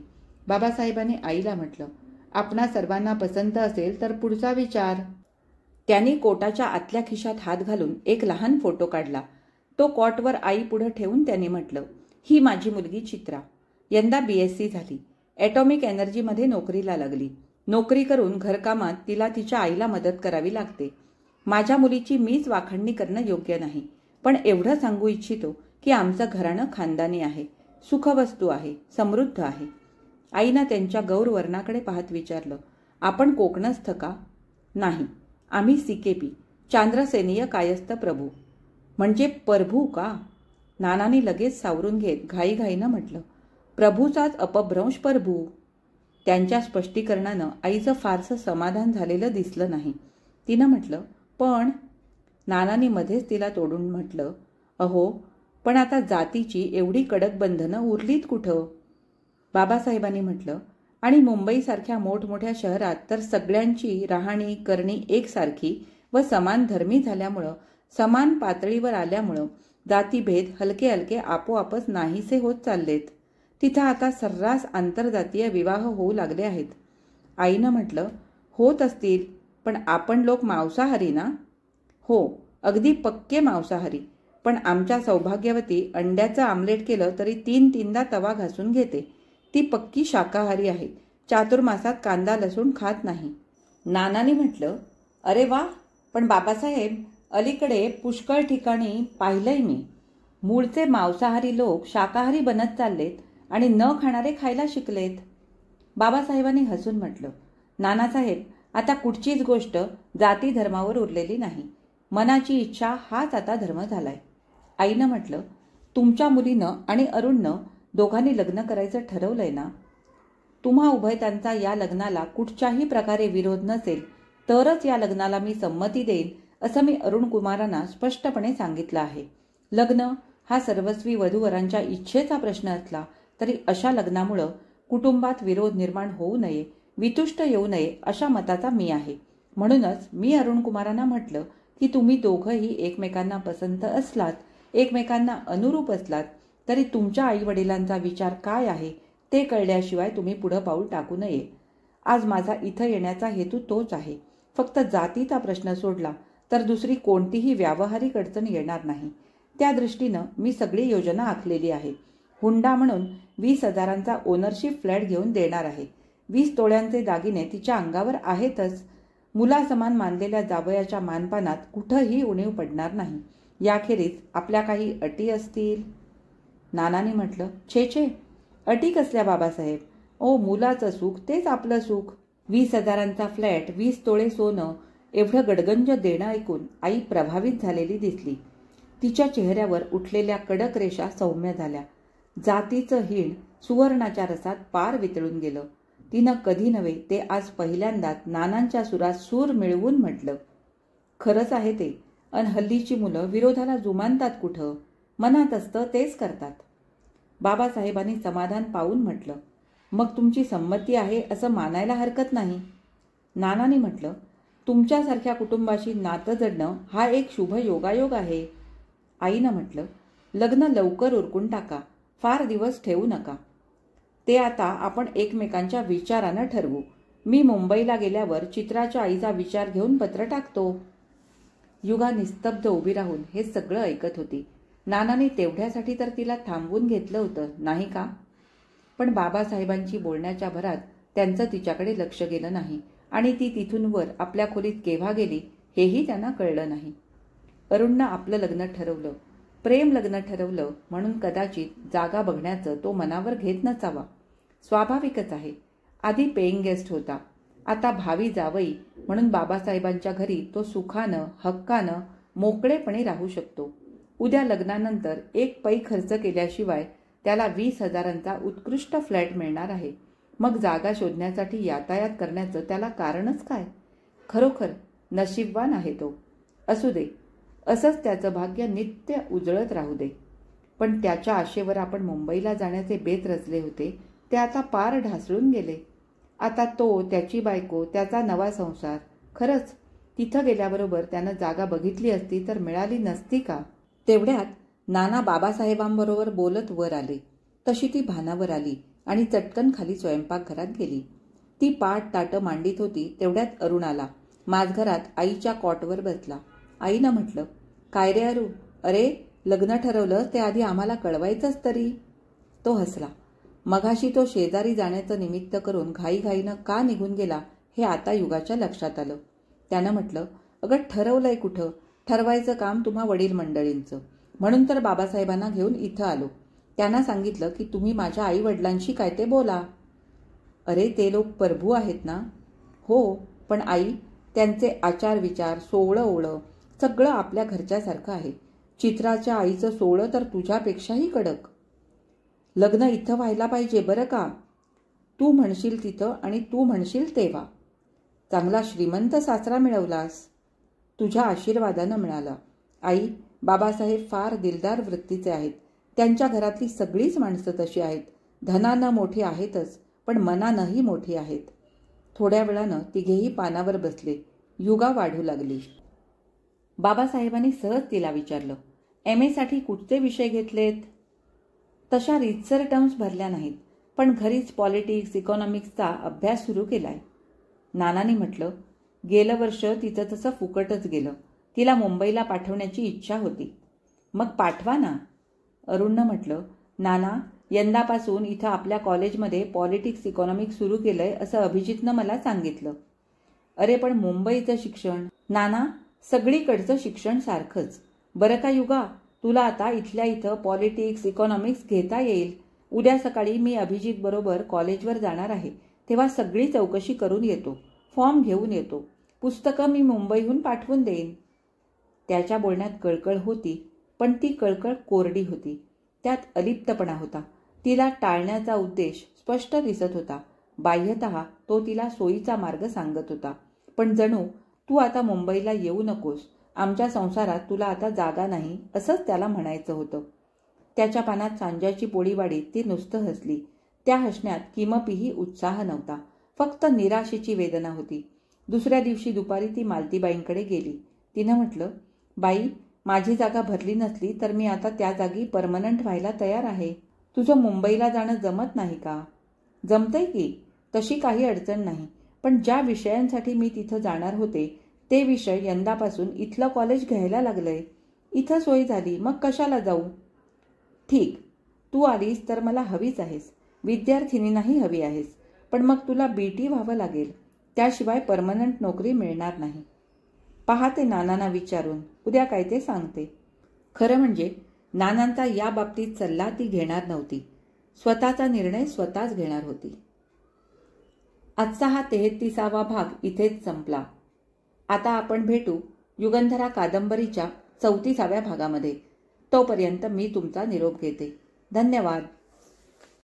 बाबासाहेबांनी आईला म्हटलं, आपणा सर्वांना पसंत असेल तर पुढचा विचार. त्यांनी कोटाच्या आतल्या खिशात हात घालून एक लहान फोटो काढला. तो कॉटवर आई पुढे ठेवून त्यांनी म्हटलं, ही माझी मुलगी चित्रा. यंदा BSc झाली. ॲटॉमिक एनर्जीमध्ये नोकरीला लागली. नोकरी करून घरकामात तिला तिच्या आईला मदत करावी लागते. माझ्या मुलीची मीच वाखाणणी करणं योग्य नाही, पण एवढं सांगू इच्छितो की आमचं घराणं खानदानी आहे, सुखवस्तू आहे, समृद्ध आहे. आईनं त्यांच्या गौरवर्णाकडे पाहत विचारलं, आपण कोकणस्थ का? नाही, आम्ही CKP, चांद्रसेनीय कायस्थ प्रभू. म्हणजे प्रभू का? नानांनी लगेच सावरून घेत घाईघाईनं म्हटलं, प्रभूचाच अपभ्रंश प्रभू. त्यांच्या स्पष्टीकरणानं आईचं फारसं समाधान झालेलं दिसलं नाही. तिनं म्हटलं, पण? नानांनी मध्येच तिला तोडून म्हटलं, अहो, पण आता जातीची एवढी कडक बंधनं उरलीत कुठं? बाबासाहेबांनी म्हटलं, आणि मुंबईसारख्या मोठमोठ्या शहरात तर सगळ्यांची राहणी करणी एकसारखी व समान धर्मी झाल्यामुळं, समान पातळीवर आल्यामुळं जातीभेद हलके हलके आपोआपच नाहीसे होत चाललेत. तिथं आता सर्रास आंतरजातीय विवाह होऊ लागले आहेत. आईनं म्हटलं, होत असतील, पण आपण लोक मांसाहारी ना? हो, अगदी पक्के मांसाहारी. पण आमच्या सौभाग्यवती अंड्याचं आमलेट केलं तरी 3-3दा तवा घासून घेते. ती पक्की शाकाहारी आहे. चातुर्मासात कांदा लसूण खात नाही. नानांनी म्हटलं, अरे वा, पण बाबासाहेब, अलीकडे पुष्कळ ठिकाणी पाहिलंय मी. मूळचे मांसाहारी लोक शाकाहारी बनत चाललेत आणि न खाणारे खायला शिकलेत. बाबासाहेबांनी हसून म्हटलं, नानासाहेब, आता कुठचीच गोष्ट जाती धर्मावर उरलेली नाही. मनाची इच्छा हाच आता धर्म झालाय. आईनं म्हटलं, तुमच्या मुलीनं आणि अरुणनं दोघांनी लग्न करायचं ठरवलंय ना? तुम्हा उभयतांचा या लग्नाला कुठच्याही प्रकारे विरोध नसेल तरच या लग्नाला मी संमती देईन, असं मी अरुणकुमारांना स्पष्टपणे सांगितलं आहे. लग्न हा सर्वस्वी वधूवरांच्या इच्छेचा प्रश्न असला तरी अशा लग्नामुळं कुटुंबात विरोध निर्माण होऊ नये, वितुष्ट येऊ नये, अशा मताचा मी आहे. म्हणूनच मी अरुणकुमारांना म्हटलं की तुम्ही दोघंही एकमेकांना पसंत असलात, एकमेकांना अनुरूप असलात, तरी तुमच्या आईवडिलांचा विचार काय आहे ते कळल्याशिवाय तुम्ही पुढं पाऊल टाकू नये. आज माझा इथं येण्याचा हेतू तोच आहे. फक्त जातीचा प्रश्न सोडला तर दुसरी कोणतीही व्यावहारिक अडचण येणार नाही. त्या दृष्टीनं मी सगळी योजना आखलेली आहे. हुंडा म्हणून 20,000चा ओनरशिप फ्लॅट घेऊन देणार आहे. 20 तोळ्यांचे दागिने तिच्या अंगावर आहेतच. मुलासमान मानलेल्या जावयाच्या मानपानात कुठंही उणीव पडणार नाही. याखेरीज आपल्या काही अटी असतील? नानांनी म्हटलं, छे, अटी कसल्या बाबासाहेब? ओ, मुलाचं सुख तेच आपलं सुख. 20,000चा फ्लॅट, 20 तोळे सोनं, एवढं गडगंज देणं ऐकून आई प्रभावित झालेली दिसली. तिच्या चेहऱ्यावर उठलेल्या कडक रेषा सौम्य झाल्या. जातीचं हीण सुवर्णाच्या रसात पार वितळून गेलं. तिनं कधी नव्हे ते आज पहिल्यांदाच नानांच्या सुरात सूर मिळवून म्हटलं, खरंच आहे ते. अन हल्लीची मुलं विरोधाला जुमानतात कुठं? मनात असतं तेच करतात. बाबासाहेबांनी समाधान पाहून म्हटलं, मग तुमची संमती आहे असं मानायला हरकत नाही. नानांनी म्हटलं, तुमच्यासारख्या कुटुंबाशी नातं जडणं हा एक शुभ योगायोग आहे. आईनं म्हटलं, लग्न लवकर उरकून टाका, फार दिवस ठेवू नका. ते आता आपण एकमेकांच्या विचारानं ठरवू. मी मुंबईला गेल्यावर चित्राच्या आईचा विचार घेऊन पत्र टाकतो. युगा निस्तब्ध उभी राहून हे सगळं ऐकत होती. नानाने तेवढ्यासाठी तर तिला थांबवून घेतलं होतं, नाही का? पण बाबासाहेबांची बोलण्याच्या भरात त्यांचं तिच्याकडे लक्ष गेलं नाही आणि ती तिथून वर आपल्या खोलीत केव्हा गेली हेही त्यांना कळलं नाही. अरुणनं आपलं लग्न ठरवलं, प्रेम लग्न ठरवलं म्हणून कदाचित जागा बघण्याचं तो मनावर घेत नसावा. स्वाभाविकच आहे. आधी पेईंग गेस्ट होता, आता भावी जावई म्हणून बाबासाहेबांच्या घरी तो सुखानं हक्कानं मोकळेपणे राहू शकतो. उद्या लग्नानंतर एक पै खर्च केल्याशिवाय त्याला 20,000चा उत्कृष्ट फ्लॅट मिळणार आहे. मग जागा शोधण्यासाठी यातायात करण्याचं त्याला कारणच काय? खरोखर नशीबवान आहे तो. असू दे, असंच त्याचं भाग्य नित्य उजळत राहू दे. पण त्याच्या आशेवर आपण मुंबईला जाण्याचे बेत रचले होते ते आता पार ढासळून गेले. आता तो, त्याची बायको, त्याचा नवा संसार. खरंच तिथं गेल्याबरोबर त्यानं जागा बघितली असती तर मिळाली नसती का? तेवढ्यात नाना बाबासाहेबांबरोबर बोलत वर आले. तशी ती भानावर आली आणि चटकन खाली स्वयंपाकघरात गेली. ती पाट ताटं मांडीत होती तेवढ्यात अरुण आला. माझघरात आईच्या कॉटवर बसला. आईनं म्हटलं, काय रे अरू? अरे लग्न ठरवलं ते आधी आम्हाला कळवायचंच तरी. तो हसला. मघाशी तो शेजारी जाण्याचं निमित्त करून घाईघाईनं का निघून गेला हे आता युगाच्या लक्षात आलं. त्यानं म्हटलं, अगं ठरवलंय कुठं? ठरवायचं काम तुम्हा वडील मंडळींचं. म्हणून तर बाबासाहेबांना घेऊन इथं आलो. त्यांना सांगितलं की तुम्ही माझ्या आई वडिलांशी काय ते बोला. अरे ते लोक प्रभू आहेत ना? हो, पण आई, त्यांचे आचार विचार, सोवळं ओळं सगळं आपल्या घरच्यासारखं आहे. चित्राच्या आईचं सोवळं तर तुझ्यापेक्षाही कडक. लग्न इथं व्हायला पाहिजे बरं का? तू म्हणशील तिथं आणि तू म्हणशील तेव्हा. चांगला श्रीमंत सासरा मिळवलास. तुझ्या आशीर्वादानं मिळाला. आई, बाबासाहेब फार दिलदार वृत्तीचे आहेत. त्यांच्या घरातली सगळीच माणसं तशी आहेत. धनानं मोठी आहेतच, पण मनानंही मोठी आहेत. थोड्या वेळानं तिघेही पानावर बसले. युगा वाढू लागली. बाबासाहेबांनी सहज तिला विचारलं, MA साठी कुठचे विषय घेतलेत? तशा रीतसर टर्म्स भरल्या नाहीत, पण घरीच पॉलिटिक्स इकॉनॉमिक्सचा अभ्यास सुरू केलाय. नानाने म्हटलं, गेलं वर्ष तिचं तसं फुकटच गेलं. तिला मुंबईला पाठवण्याची इच्छा होती. मग पाठवा ना. अरुणनं म्हटलं, नाना, यंदापासून इथं आपल्या कॉलेजमध्ये पॉलिटिक्स इकॉनॉमिक्स सुरू केलंय असं अभिजितनं मला सांगितलं. अरे पण मुंबईचं शिक्षण. नाना, सगळीकडचं शिक्षण सारखंच. बरं का युगा, तुला आता इथल्या इथं पॉलिटिक्स इकॉनॉमिक्स घेता येईल. उद्या सकाळी मी अभिजित बरोबर कॉलेजवर जाणार आहे. तेव्हा सगळी चौकशी करून येतो. फॉर्म घेऊन येतो. पुस्तकं मी मुंबईहून पाठवून देईन. त्याच्या बोलण्यात कळकळ होती, पण ती कळकळ कोरडी होती. त्यात अलिप्तपणा होता. तिला टाळण्याचा उद्देश स्पष्ट दिसत होता. बाह्यतः तो तिला सोयीचा मार्ग सांगत होता. पण जणू तू आता मुंबईला येऊ नकोस, आमच्या संसारात तुला आता जागा नाही असंच त्याला म्हणायचं होतं. त्याच्या पानात सांज्याची पोळी वाढीत ती नुसतं हसली. त्या हसण्यात किमपीही उत्साह नव्हता, फक्त निराशेची वेदना होती. दुसऱ्या दिवशी दुपारी ती मालतीबाईंकडे गेली. तिनं म्हटलं, बाई, माझी जागा भरली नसली तर मी आता त्या जागी परमनंट व्हायला तयार आहे. तुझं मुंबईला जाणं जमत नाही का? जमतंय की, तशी काही अडचण नाही. पण ज्या विषयांसाठी मी तिथं जाणार होते ते विषय यंदापासून इथलं कॉलेज घ्यायला लागलंय. इथं सोय झाली, मग कशाला जाऊ? ठीक, तू आलीस तर मला हवीच आहेस. विद्यार्थिनींनाही हवी आहेस. पण मग तुला BT व्हावं लागेल. त्याशिवाय परमनंट नोकरी मिळणार नाही. पाहते नानांना विचारून, उद्या काय ते सांगते. खरं म्हणजे नानांचा या बाबतीत सल्ला ती घेणार नव्हती. स्वतःचा निर्णय स्वतःच घेणार होती. आजचा हा 33वा भाग इथेच संपला. आता आपण भेटू युगंधरा कादंबरीच्या 34व्या भागामध्ये. तोपर्यंत मी तुमचा निरोप घेते. धन्यवाद.